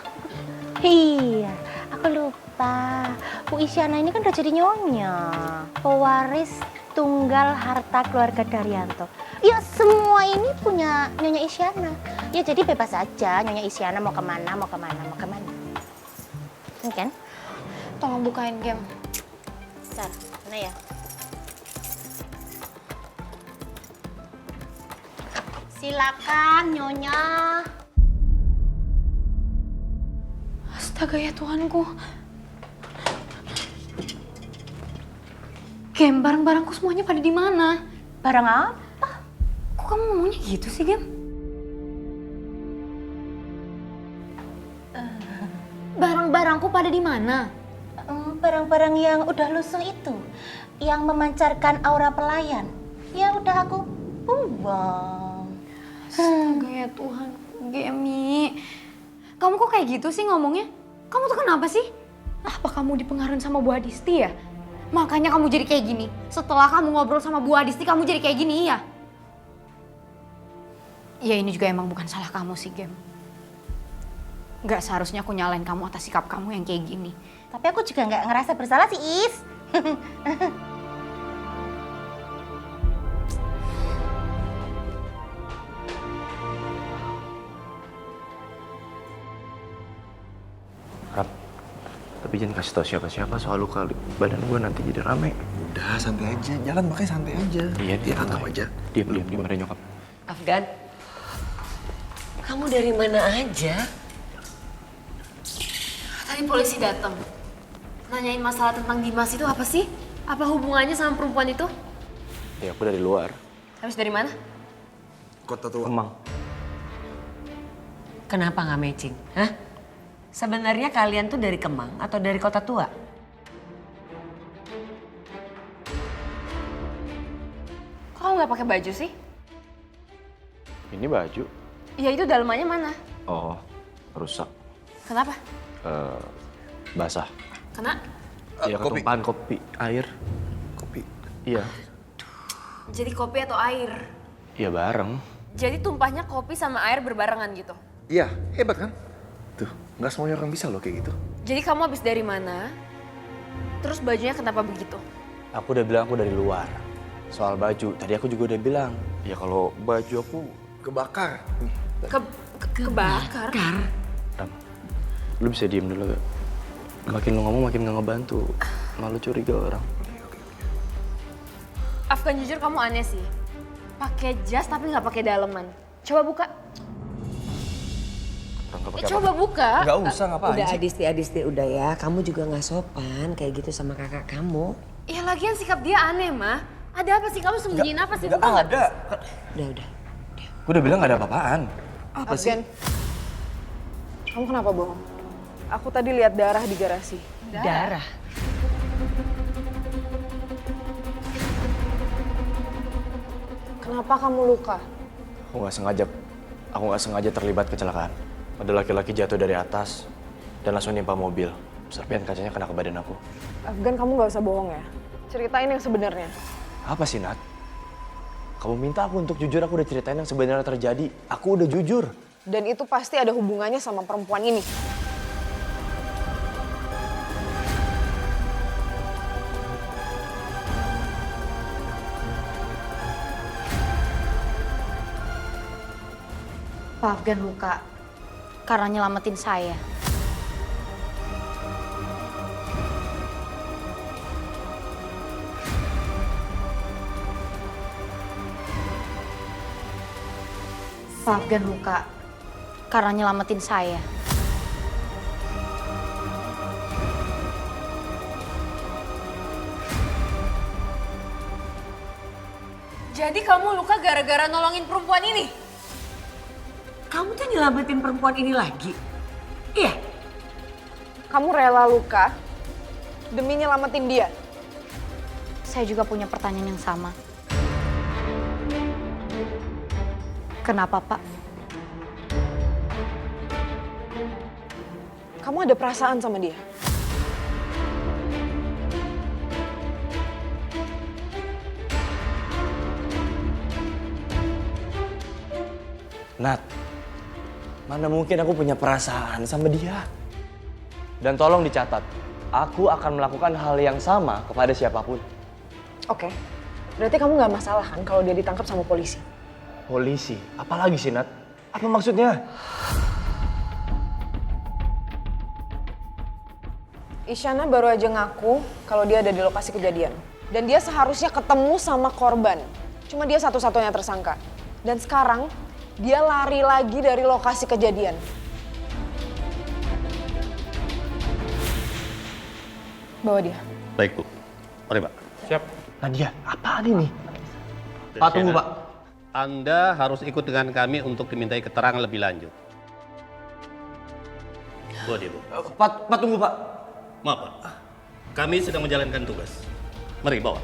iya. Aku lupa. Bu Isyana ini kan udah jadi nyonya. Pewaris tunggal harta keluarga Daryanto. Ya semua ini punya Nyonya Isyana. Ya jadi bebas aja Nyonya Isyana mau kemana. Ini kan? Tolong bukain, Gem. Bentar, mana ya? Silakan Nyonya. Astaga ya Tuhanku. Gem, barang-barangku semuanya pada di mana? Barang apa? Kok kamu ngomongnya gitu sih, Gem? Barang-barangku pada di mana? Barang-barang yang udah lusuh itu, yang memancarkan aura pelayan, ya udah aku buang. Astaga ya Tuhan, Gemi. Kamu kok kayak gitu sih ngomongnya? Kamu tuh kenapa sih? Apa kamu dipengaruhi sama Bu Adisti ya? Makanya kamu jadi kayak gini. Setelah kamu ngobrol sama Bu Adisti, kamu jadi kayak gini ya? Ya ini juga emang bukan salah kamu sih, Gem. Gak seharusnya aku nyalain kamu atas sikap kamu yang kayak gini. Tapi aku juga nggak ngerasa bersalah sih, Is. Rap, tapi jangan kasih tau siapa-siapa soal luka badan gue nanti jadi rame. Udah, santai aja. Jalan makanya santai aja. Iya, dia anggap aja. Diam, ada nyokap. Afgan, kamu dari mana aja? Tadi polisi datang. Nanyain masalah tentang Dimas itu apa sih? Apa hubungannya sama perempuan itu? Ya, aku dari luar. Habis dari mana? Kota Tua. Kemang. Kenapa nggak matching? Hah? Sebenarnya kalian tuh dari Kemang atau dari Kota Tua? Kok kamu nggak pakai baju sih? Ini baju. Ya itu dalamannya mana? Oh, rusak. Kenapa? Basah. Kena? Ya ketumpahan kopi, air. Kopi. Iya. Jadi kopi atau air? Iya bareng. Jadi tumpahnya kopi sama air berbarengan gitu? Iya, hebat kan? Tuh, nggak semuanya orang bisa loh kayak gitu. Jadi kamu habis dari mana? Terus bajunya kenapa begitu? Aku udah bilang aku dari luar. Soal baju, tadi aku juga udah bilang. Ya kalau baju aku kebakar. Kebakar? Ram, lu bisa diem dulu gak? Makin lu ngomong makin gak ngebantu. Malu curiga orang. Afgan, jujur kamu aneh sih. Pakai jas tapi nggak pakai daleman. Coba buka. Coba buka. Nggak usah, ngapain Udah sih? Adisti, udah ya. Kamu juga nggak sopan kayak gitu sama kakak kamu. Ya lagian sikap dia aneh, Ma. Ada apa sih? Kamu sembunyiin apa sih? Nggak ada. Udah. Gue udah bilang gak ada apa-apaan. Apa sih? Afgan, kamu kenapa bohong? Aku tadi lihat darah di garasi. Darah? Kenapa kamu luka? Aku nggak sengaja terlibat kecelakaan. Ada laki-laki jatuh dari atas dan langsung nimpa mobil. Serpihan kacanya kena ke badan aku. Afgan, kamu nggak usah bohong ya. Ceritain yang sebenarnya. Apa sih, Nat? Kamu minta aku untuk jujur, aku udah ceritain yang sebenarnya terjadi. Aku udah jujur. Dan itu pasti ada hubungannya sama perempuan ini. Pak Afgan luka karena nyelamatin saya. Pak Afgan luka karena nyelamatin saya. Jadi kamu luka gara-gara nolongin perempuan ini? Kamu tuh nyelamatin perempuan ini lagi? Iya? Kamu rela luka demi nyelamatin dia? Saya juga punya pertanyaan yang sama. Kenapa, Pak? Kamu ada perasaan sama dia? Nat, mana mungkin aku punya perasaan sama dia? Dan tolong dicatat, aku akan melakukan hal yang sama kepada siapapun. Oke, berarti kamu nggak masalah kan kalau dia ditangkap sama polisi? Polisi? Apalagi sih, Nat? Apa maksudnya? Isyana baru aja ngaku kalau dia ada di lokasi kejadian. Dan dia seharusnya ketemu sama korban. Cuma dia satu-satunya tersangka. Dan sekarang dia lari lagi dari lokasi kejadian. Bawa dia. Baik, Bu. Mari, Pak. Siap. Nadia, apaan ini? Dan Pak, tunggu, Sienna, Pak. Anda harus ikut dengan kami untuk dimintai keterangan lebih lanjut. Bawa dia, Bu. Pak, tunggu, Pak. Maaf, Pak. Kami sedang menjalankan tugas. Mari, bawa.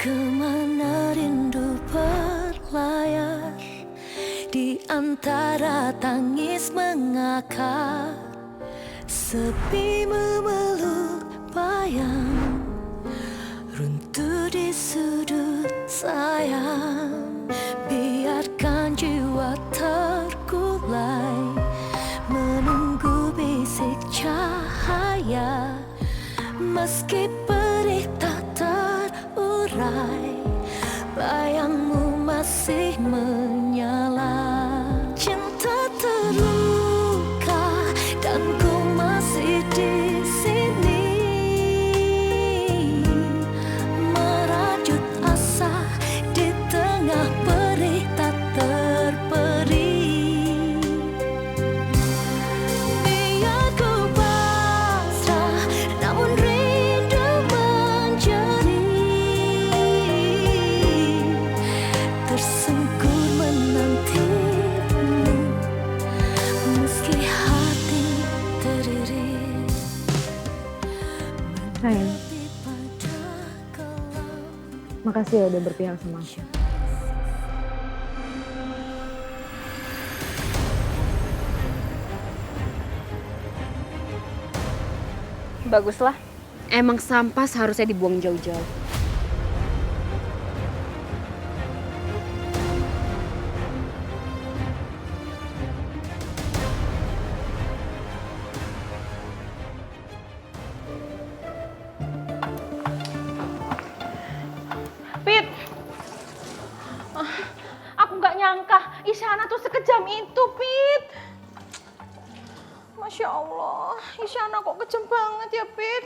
Kemana rindu berlayar di antara tangis mengakar, sepi memeluk bayang runtuh di sudut sayang. Biarkan jiwa terkulai menunggu bisik cahaya, meski perih tak terurai, bayangmu masih menyala. Cinta terluka dan ku masih di sini, merajut asa di tengah perih tak terperi. Biar ku pasrah, namun rindu menjadi tersungkur menantimu, meski hati teriris. Sayang, makasih ya udah berpihak sama aku. Baguslah. Emang sampah seharusnya dibuang jauh-jauh. Pit, aku nggak nyangka Isyana tuh sekejam itu, Pit. Masya Allah, Isyana kok kejam banget ya, Pit.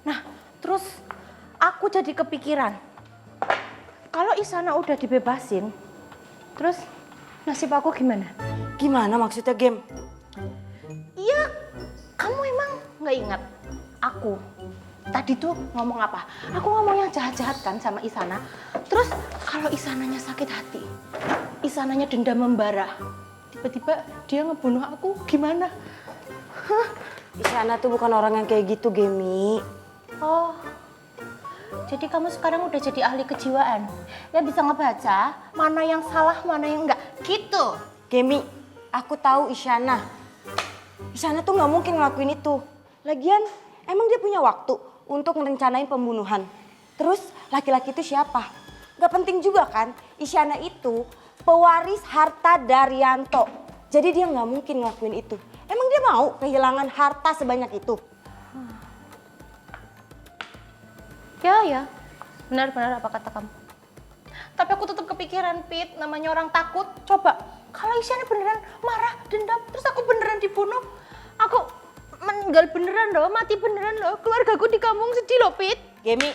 Nah, terus aku jadi kepikiran, kalau Isyana udah dibebasin, terus nasib aku gimana? Gimana maksudnya, Gem? Iya, kamu emang nggak ingat aku tadi tuh ngomong apa? Aku ngomong yang jahat-jahat kan sama Isyana. Terus kalau Isyananya sakit hati, Isyananya dendam membara, tiba-tiba dia ngebunuh aku, gimana? Hah? Isyana tuh bukan orang yang kayak gitu, Gemi. Oh, jadi kamu sekarang udah jadi ahli kejiwaan. Ya bisa ngebaca mana yang salah, mana yang enggak. Gitu. Gemi, aku tahu Isyana. Isyana tuh nggak mungkin ngelakuin itu. Lagian, emang dia punya waktu untuk merencanain pembunuhan. Terus laki-laki itu siapa? Gak penting juga kan, Isyana itu pewaris harta Daryanto. Jadi dia nggak mungkin ngelakuin itu. Emang dia mau kehilangan harta sebanyak itu? Ya, benar-benar apa kata kamu. Tapi aku tetap kepikiran, Pit, namanya orang takut. Coba, kalau Isyana beneran marah, dendam, terus aku beneran dibunuh, aku meninggal beneran loh, mati beneran loh, keluargaku di kampung sedih loh, Pit. Gemi,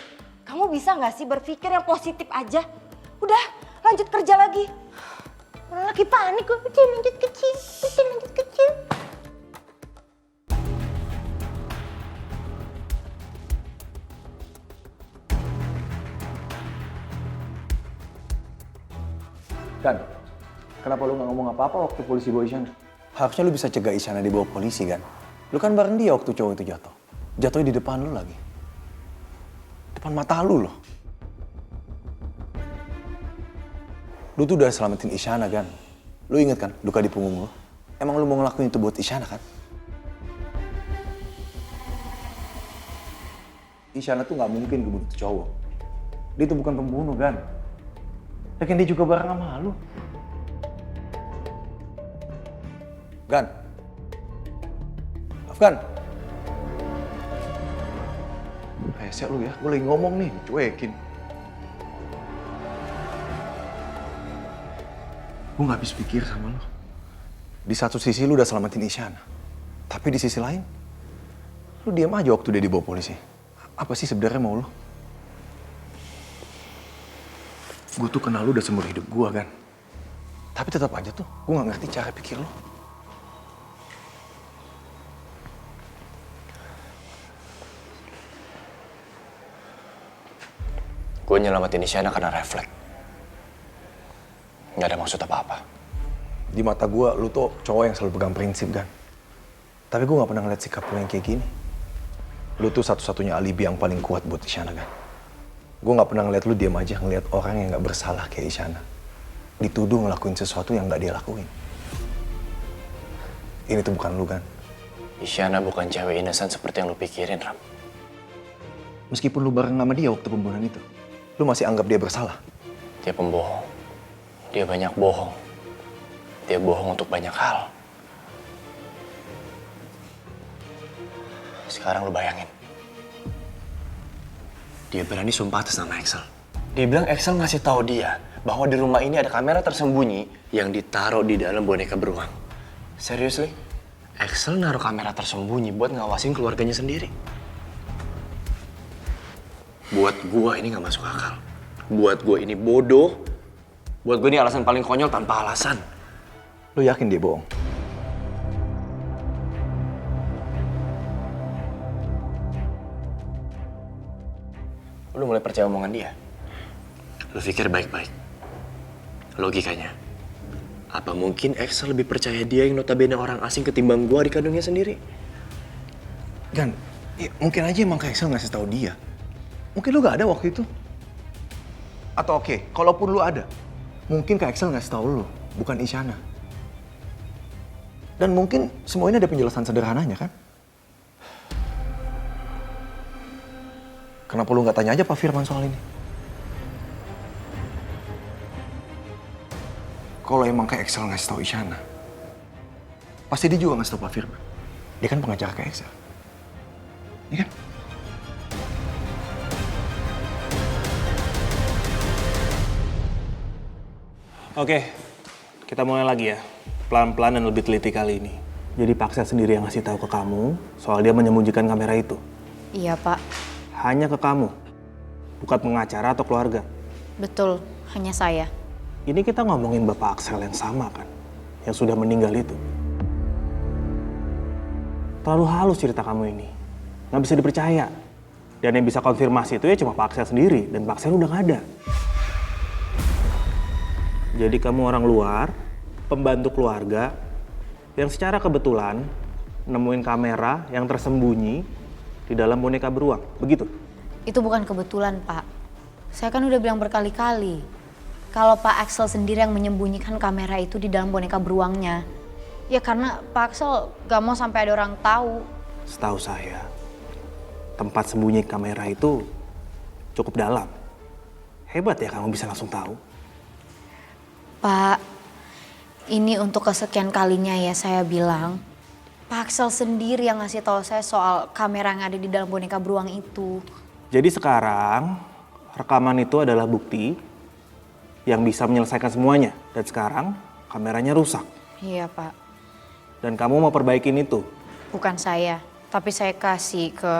kamu bisa nggak sih berpikir yang positif aja? Udah, lanjut kerja lagi. Lagi panik gue, udah lanjut kecil. Kan, kenapa lu gak ngomong apa-apa waktu polisi bawa Isyana? Harusnya lu bisa cegah Isyana dibawa polisi kan? Lu kan bareng dia waktu cowok itu jatuh. Jatuhnya di depan lu lagi. Depan mata lu loh. Lu tuh udah selamatin Isyana kan? Lu inget kan luka di punggung lu? Emang lu mau ngelakuin itu buat Isyana kan? Isyana tuh gak mungkin ngebunuh tuh cowok. Dia tuh bukan pembunuh kan? Lagian dia juga bareng sama lu. Gan. Afgan. Rese lu ya, gue lagi ngomong nih, cuekin. Gue gak habis pikir sama lu. Di satu sisi lu udah selamatin Isyana. Tapi di sisi lain, lu diam aja waktu dia dibawa polisi. Apa sih sebenarnya mau lu? Gue tuh kenal lu udah seumur hidup gue kan. Tapi tetap aja tuh, gue gak ngerti cara pikir lu. Gue nyelamatin Isyana karena refleks. Gak ada maksud apa-apa. Di mata gue, lu tuh cowok yang selalu pegang prinsip kan. Tapi gue gak pernah ngeliat sikap lu yang kayak gini. Lu tuh satu-satunya alibi yang paling kuat buat Isyana kan. Gue gak pernah ngeliat lu diam aja ngeliat orang yang gak bersalah kayak Isyana dituduh ngelakuin sesuatu yang gak dia lakuin. Ini tuh bukan lu kan. Isyana bukan cewek innocent seperti yang lu pikirin, Ram. Meskipun lu bareng sama dia waktu pembunuhan itu, lu masih anggap dia bersalah. Dia pembohong. Dia banyak bohong. Dia bohong untuk banyak hal. Sekarang lu bayangin. Dia berani sumpah atas nama Axel. Dia bilang Axel ngasih tahu dia bahwa di rumah ini ada kamera tersembunyi yang ditaruh di dalam boneka beruang. Seriously? Axel naruh kamera tersembunyi buat ngawasin keluarganya sendiri. Buat gua ini gak masuk akal. Buat gua ini bodoh. Buat gua ini alasan paling konyol tanpa alasan. Lu yakin dia bohong? Lu mulai percaya omongan dia? Lu pikir baik-baik. Logikanya. Apa mungkin Axel lebih percaya dia yang notabene orang asing ketimbang gua di kandungnya sendiri? Gan, ya, mungkin aja emang Kak Axel ngasih tahu dia. Mungkin lu gak ada waktu itu. Atau oke, kalaupun lu ada, mungkin Kak Axel ngasih tahu lu, bukan Isyana. Dan mungkin semua ini ada penjelasan sederhananya kan? Kenapa lu nggak tanya aja Pak Firman soal ini? Kalau emang Kak Excel ngasih tahu Isyana, pasti dia juga ngasih tahu Pak Firman. Dia kan pengacara Kak Excel. Iya kan? Oke, kita mulai lagi ya. Pelan-pelan dan lebih teliti kali ini. Jadi Pak Excel sendiri yang ngasih tahu ke kamu soal dia menyembunyikan kamera itu. Iya, Pak. Hanya ke kamu, bukan pengacara atau keluarga. Betul, hanya saya. Ini kita ngomongin Bapak Axel yang sama kan, yang sudah meninggal itu. Terlalu halus cerita kamu ini, nggak bisa dipercaya. Dan yang bisa konfirmasi itu ya cuma Pak Axel sendiri, dan Pak Axel udah nggak ada. Jadi kamu orang luar, pembantu keluarga, yang secara kebetulan nemuin kamera yang tersembunyi di dalam boneka beruang, begitu? Itu bukan kebetulan, Pak. Saya kan udah bilang berkali-kali. Kalau Pak Axel sendiri yang menyembunyikan kamera itu di dalam boneka beruangnya. Ya karena Pak Axel gak mau sampai ada orang tahu. Setahu saya, tempat sembunyi kamera itu cukup dalam. Hebat ya kamu bisa langsung tahu. Pak, ini untuk kesekian kalinya ya saya bilang. Pak Axel sendiri yang ngasih tahu saya soal kamera yang ada di dalam boneka beruang itu. Jadi sekarang rekaman itu adalah bukti yang bisa menyelesaikan semuanya. Dan sekarang kameranya rusak. Iya, Pak. Dan kamu mau perbaikin itu? Bukan saya, tapi saya kasih ke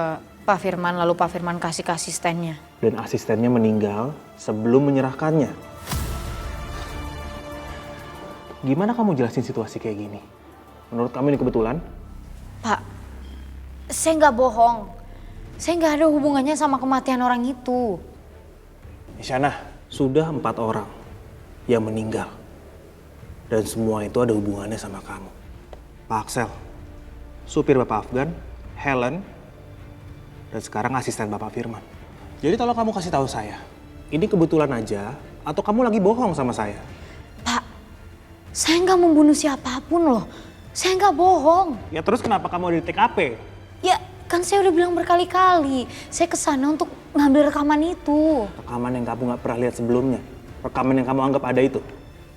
Pak Firman, lalu Pak Firman kasih ke asistennya. Dan asistennya meninggal sebelum menyerahkannya. Gimana kamu jelasin situasi kayak gini? Menurut kamu ini kebetulan? Pak, saya nggak bohong. Saya nggak ada hubungannya sama kematian orang itu. Isyana, sudah 4 orang yang meninggal. Dan semua itu ada hubungannya sama kamu. Pak Axel, supir Bapak Afgan, Helen, dan sekarang asisten Bapak Firman. Jadi tolong kamu kasih tahu saya, ini kebetulan aja atau kamu lagi bohong sama saya? Pak, saya nggak membunuh siapapun loh. Saya nggak bohong. Ya terus kenapa kamu ada di TKP? Ya kan saya udah bilang berkali-kali. Saya kesana untuk ngambil rekaman itu. Rekaman yang kamu nggak pernah lihat sebelumnya. Rekaman yang kamu anggap ada itu.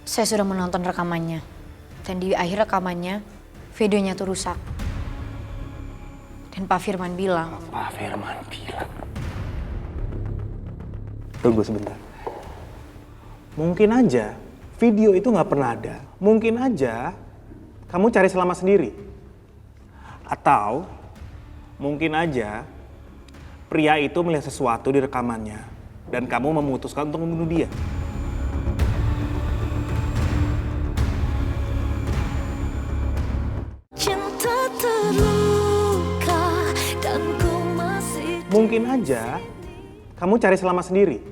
Saya sudah menonton rekamannya. Dan di akhir rekamannya, videonya tuh rusak. Dan Pak Firman bilang. Pak Firman bilang. Tunggu sebentar. Mungkin aja video itu nggak pernah ada. Mungkin aja kamu cari selama sendiri. Atau mungkin aja pria itu melihat sesuatu di rekamannya dan kamu memutuskan untuk membunuh dia. Cinta terluka dan ku masih. Mungkin aja kamu cari selama sendiri.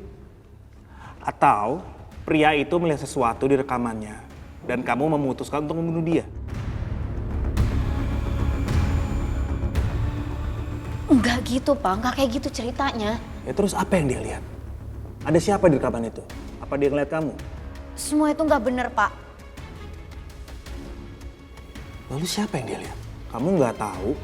Atau pria itu melihat sesuatu di rekamannya dan kamu memutuskan untuk membunuh dia. Enggak gitu, Pak. Enggak kayak gitu ceritanya. Ya terus apa yang dia lihat? Ada siapa di rekaman itu? Apa dia ngeliat kamu? Semua itu nggak bener, Pak. Lalu siapa yang dia lihat? Kamu nggak tahu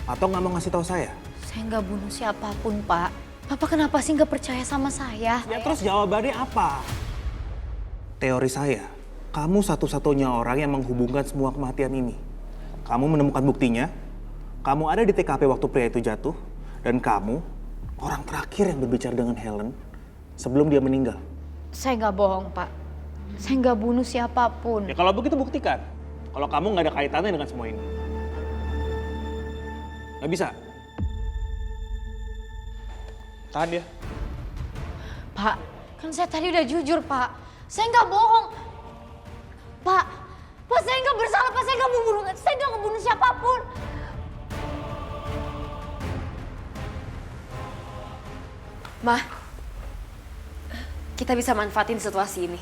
atau nggak mau ngasih tahu saya? Saya nggak bunuh siapapun, Pak. Bapak kenapa sih nggak percaya sama saya? Ya terus jawabannya apa? Teori saya, kamu satu-satunya orang yang menghubungkan semua kematian ini. Kamu menemukan buktinya, kamu ada di TKP waktu pria itu jatuh, dan kamu orang terakhir yang berbicara dengan Helen sebelum dia meninggal. Saya nggak bohong, Pak. Saya nggak bunuh siapapun. Ya kalau begitu buktikan. Kalau kamu nggak ada kaitannya dengan semua ini. Nggak bisa. Tahan dia. Pak, kan saya tadi udah jujur, Pak. Saya nggak bohong. Pak, saya nggak bersalah, Pak. Saya nggak membunuh, saya nggak membunuh siapapun. Ma, kita bisa manfaatin situasi ini.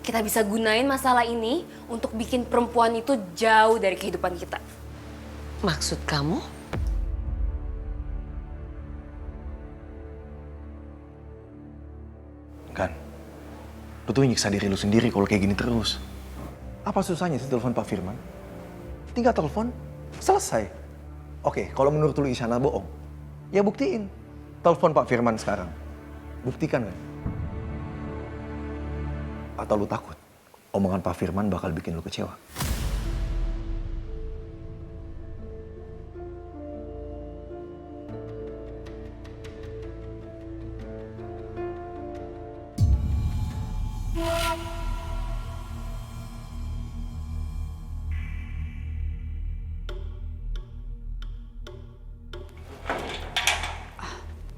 Kita bisa gunain masalah ini untuk bikin perempuan itu jauh dari kehidupan kita. Maksud kamu? Kan, lu tuh nyiksa diri lu sendiri kalau kayak gini terus. Apa susahnya sih telepon Pak Firman? Tinggal telepon, selesai. Oke, kalau menurut lu Isyana bohong, ya buktiin. Telepon Pak Firman sekarang. Buktikan kan? Atau lu takut omongan Pak Firman bakal bikin lu kecewa?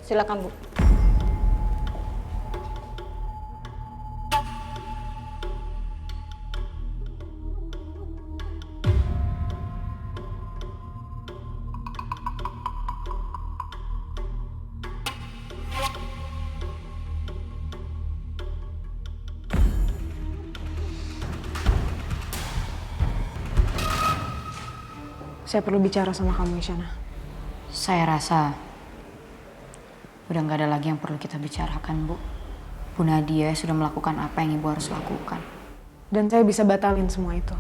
Silakan, Bu. Saya perlu bicara sama kamu, Isyana. Saya rasa udah nggak ada lagi yang perlu kita bicarakan, Bu. Bu Nadia sudah melakukan apa yang Ibu harus lakukan. Dan saya bisa batalin semua itu.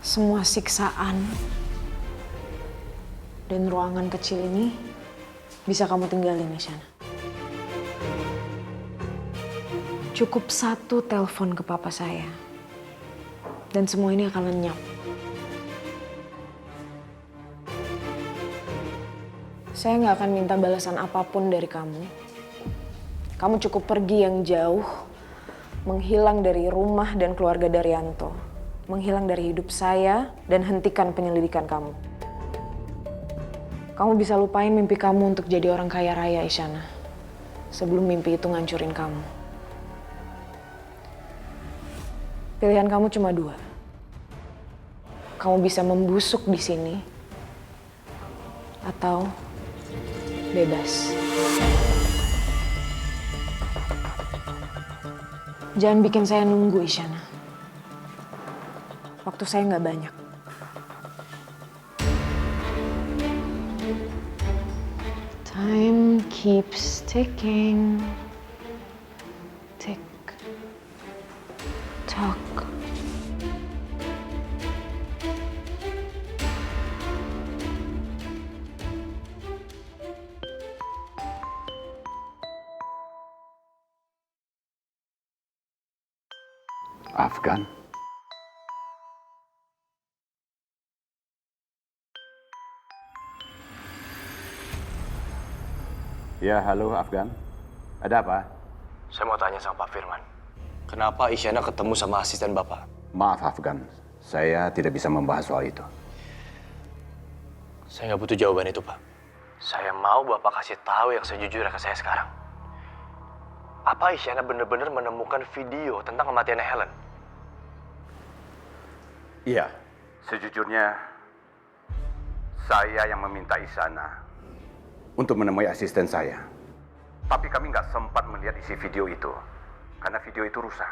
Semua siksaan dan ruangan kecil ini bisa kamu tinggalin, Isyana. Cukup satu telepon ke papa saya. Dan semua ini akan lenyap. Saya nggak akan minta balasan apapun dari kamu. Kamu cukup pergi yang jauh, menghilang dari rumah dan keluarga Daryanto, menghilang dari hidup saya, dan hentikan penyelidikan kamu. Kamu bisa lupain mimpi kamu untuk jadi orang kaya raya, Isyana, sebelum mimpi itu ngancurin kamu. Pilihan kamu cuma dua. Kamu bisa membusuk di sini, atau bebas. Jangan bikin saya nunggu, Isyana. Waktu saya nggak banyak. Time keeps ticking. Tick. Tock. Afgan. Ya, halo Afgan. Ada apa? Saya mau tanya sama Pak Firman. Kenapa Isyana ketemu sama asisten Bapak? Maaf Afgan, saya tidak bisa membahas soal itu. Saya nggak butuh jawaban itu, Pak. Saya mau Bapak kasih tahu yang sejujurnya ke saya sekarang. Apa Isyana benar-benar menemukan video tentang kematian Helen? Iya, sejujurnya saya yang meminta Isyana untuk menemui asisten saya. Tapi kami nggak sempat melihat isi video itu, karena video itu rusak.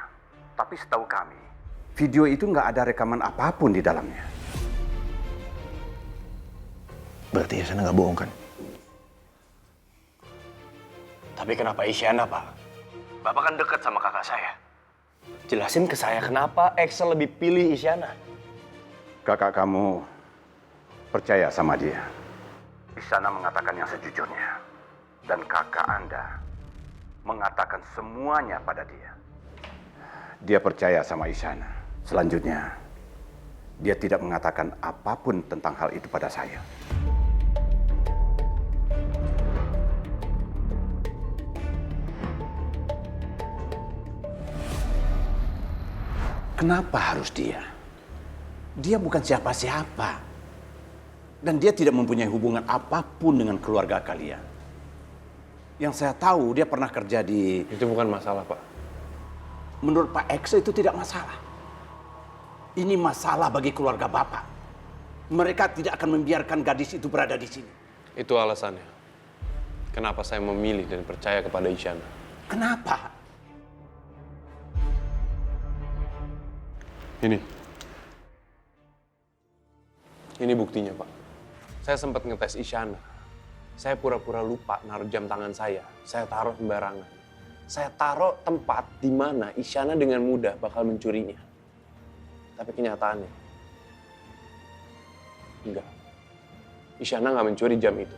Tapi setahu kami, video itu nggak ada rekaman apapun di dalamnya. Berarti Isyana nggak bohong kan? Tapi kenapa Isyana, Pak? Bapak kan dekat sama kakak saya. Jelasin ke saya kenapa Excel lebih pilih Isyana. Kakak kamu percaya sama dia. Isyana mengatakan yang sejujurnya. Dan kakak Anda mengatakan semuanya pada dia. Dia percaya sama Isyana. Selanjutnya, dia tidak mengatakan apapun tentang hal itu pada saya. Kenapa harus dia? Dia bukan siapa-siapa. Dan dia tidak mempunyai hubungan apapun dengan keluarga kalian. Yang saya tahu dia pernah kerja di... Itu bukan masalah, Pak. Menurut Pak X itu tidak masalah. Ini masalah bagi keluarga Bapak. Mereka tidak akan membiarkan gadis itu berada di sini. Itu alasannya. Kenapa saya memilih dan percaya kepada Isyana. Kenapa? Ini buktinya, Pak. Saya sempat ngetes Isyana. Saya pura-pura lupa naruh jam tangan saya. Saya taruh sembarangan. Saya taruh tempat di mana Isyana dengan mudah bakal mencurinya. Tapi kenyataannya, enggak. Isyana nggak mencuri jam itu.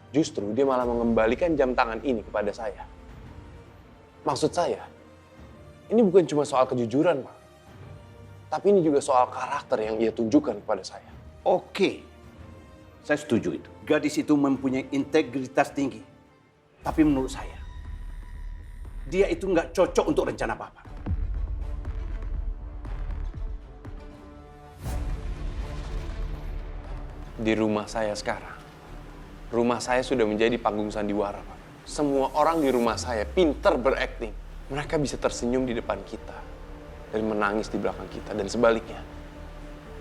Justru dia malah mengembalikan jam tangan ini kepada saya. Maksud saya, ini bukan cuma soal kejujuran, Pak. Tapi ini juga soal karakter yang ia tunjukkan kepada saya. Oke, saya setuju itu. Gadis itu mempunyai integritas tinggi. Tapi menurut saya, dia itu nggak cocok untuk rencana Bapak. Di rumah saya sekarang, rumah saya sudah menjadi panggung sandiwara, Pak. Semua orang di rumah saya pinter berakting. Mereka bisa tersenyum di depan kita dan menangis di belakang kita, dan sebaliknya.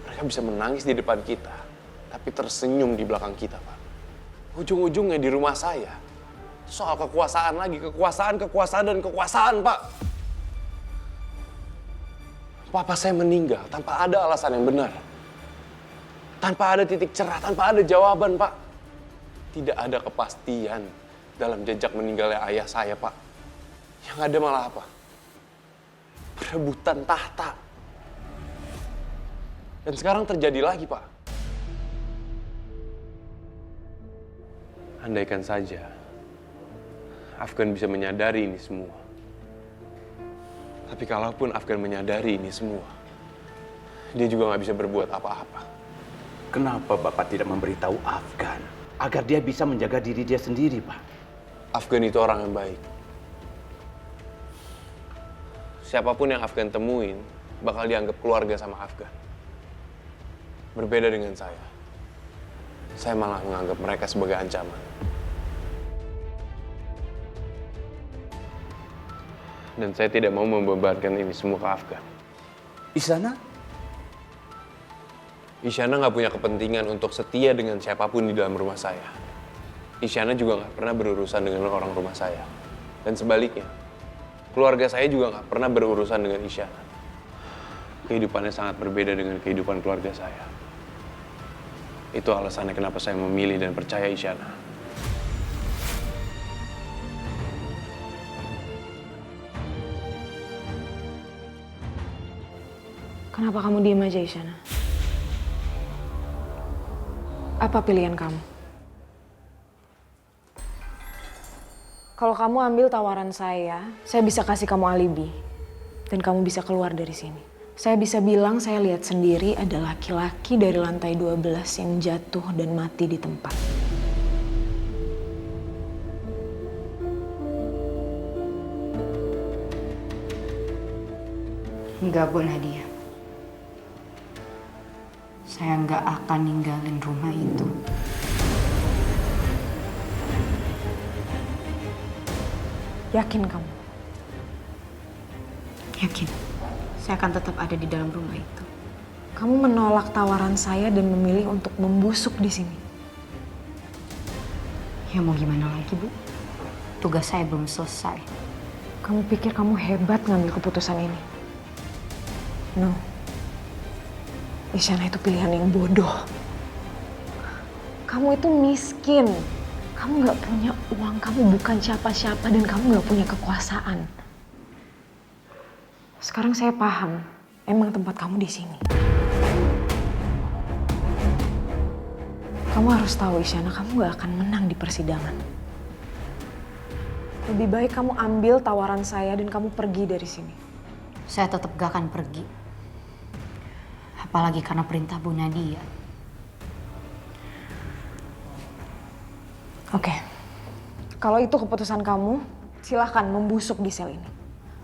Mereka bisa menangis di depan kita, tapi tersenyum di belakang kita, Pak. Ujung-ujungnya di rumah saya, soal kekuasaan lagi, kekuasaan, dan kekuasaan, Pak. Papa saya meninggal tanpa ada alasan yang benar. Tanpa ada titik cerah, tanpa ada jawaban, Pak. Tidak ada kepastian dalam jejak meninggalnya ayah saya, Pak. Yang ada malah apa? Perebutan tahta. Dan sekarang terjadi lagi, Pak. Andaikan saja Afgan bisa menyadari ini semua. Tapi kalaupun Afgan menyadari ini semua, dia juga nggak bisa berbuat apa-apa. Kenapa Bapak tidak memberitahu Afgan agar dia bisa menjaga diri dia sendiri, Pak? Afgan itu orang yang baik. Siapapun yang Afgan temuin bakal dianggap keluarga sama Afgan. Berbeda dengan saya malah menganggap mereka sebagai ancaman. Dan saya tidak mau membebankan ini semua ke Afgan. Isyana nggak punya kepentingan untuk setia dengan siapapun di dalam rumah saya. Isyana juga nggak pernah berurusan dengan orang rumah saya. Dan sebaliknya, keluarga saya juga nggak pernah berurusan dengan Isyana. Kehidupannya sangat berbeda dengan kehidupan keluarga saya. Itu alasannya kenapa saya memilih dan percaya Isyana. Kenapa kamu diem aja, Isyana? Apa pilihan kamu? Kalau kamu ambil tawaran saya bisa kasih kamu alibi. Dan kamu bisa keluar dari sini. Saya bisa bilang saya lihat sendiri ada laki-laki dari lantai 12 yang jatuh dan mati di tempat. Enggak, Bu Nadia. Saya nggak akan ninggalin rumah itu. Yakin kamu? Yakin. Saya akan tetap ada di dalam rumah itu. Kamu menolak tawaran saya dan memilih untuk membusuk di sini. Ya mau gimana lagi, Bu? Tugas saya belum selesai. Kamu pikir kamu hebat ngambil keputusan ini? No. Isyana itu pilihan yang bodoh. Kamu itu miskin. Kamu nggak punya uang, kamu bukan siapa-siapa, dan kamu nggak punya kekuasaan. Sekarang saya paham, emang tempat kamu di sini. Kamu harus tahu, Isyana, kamu nggak akan menang di persidangan. Lebih baik kamu ambil tawaran saya dan kamu pergi dari sini. Saya tetap gak akan pergi. Apalagi karena perintah Bu Nadia. Oke, kalau itu keputusan kamu, silahkan membusuk di sel ini.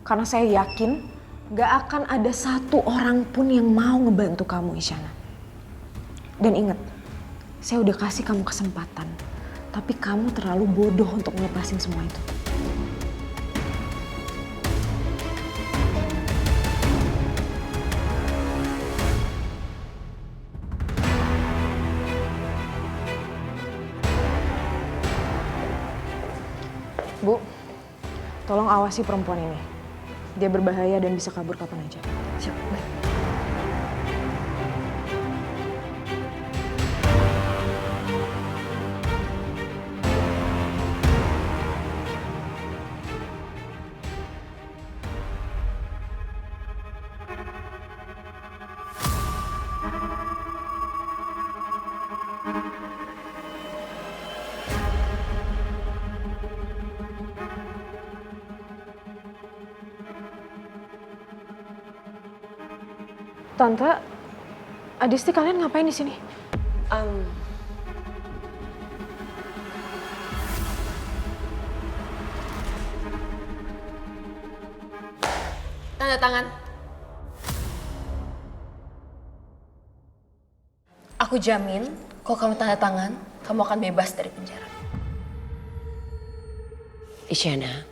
Karena saya yakin gak akan ada satu orang pun yang mau ngebantu kamu, Isyana. Dan ingat, saya udah kasih kamu kesempatan. Tapi kamu terlalu bodoh untuk ngelepasin semua itu. Bu, tolong awasi perempuan ini. Dia berbahaya dan bisa kabur kapan aja. Siap, baik. Tante, Adisti kalian ngapain di sini? Tanda tangan. Aku jamin, kalau kamu tanda tangan, kamu akan bebas dari penjara. Isyana,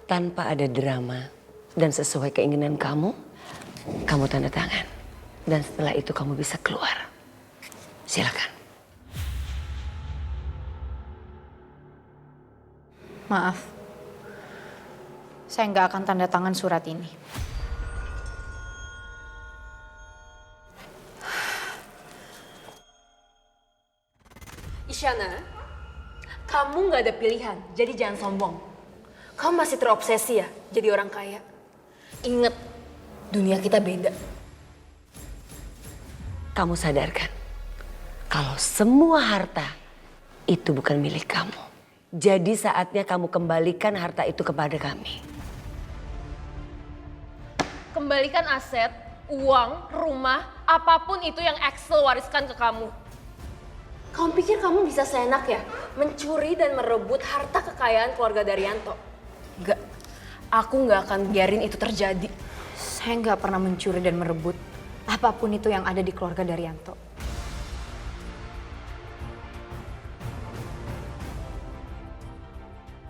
tanpa ada drama dan sesuai keinginan kamu tanda tangan. Dan setelah itu kamu bisa keluar. Silakan. Maaf, saya nggak akan tanda tangan surat ini. Isyana, kamu nggak ada pilihan, jadi jangan sombong. Kamu masih terobsesi ya jadi orang kaya. Ingat, dunia kita beda. Kamu sadarkan kalau semua harta itu bukan milik kamu. Jadi saatnya kamu kembalikan harta itu kepada kami. Kembalikan aset, uang, rumah, apapun itu yang Axel wariskan ke kamu. Kamu pikir kamu bisa seenak ya mencuri dan merebut harta kekayaan keluarga Daryanto? Enggak, aku nggak akan biarin itu terjadi. Saya nggak pernah mencuri dan merebut apapun itu yang ada di keluarga Daryanto.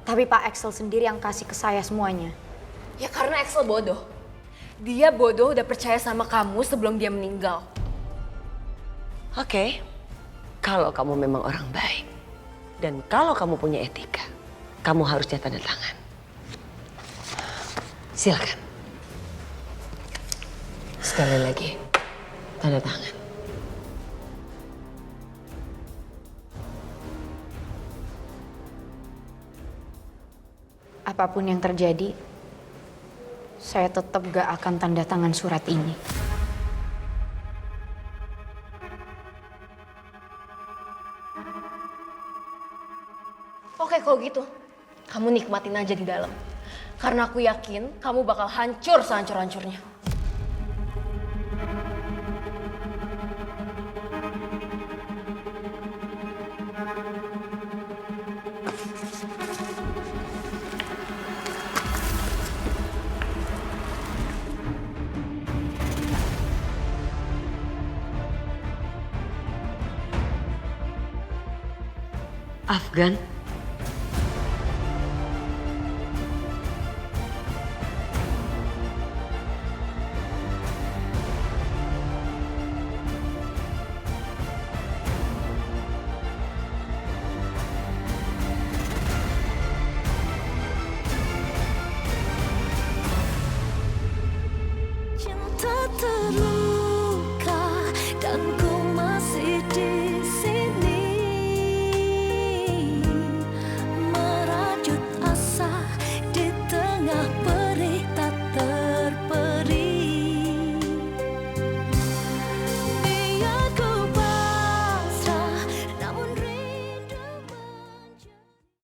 Tapi Pak Axel sendiri yang kasih ke saya semuanya. Ya karena Axel bodoh. Dia bodoh udah percaya sama kamu sebelum dia meninggal. Oke, kalau kamu memang orang baik dan kalau kamu punya etika, kamu harusnya tanda tangan. Silakan. Sekali lagi, tanda tangan. Apapun yang terjadi, saya tetap gak akan tanda tangan surat ini. Oke, kalau gitu, kamu nikmatin aja di dalam. Karena aku yakin kamu bakal hancur sehancur-hancurnya. Afgan.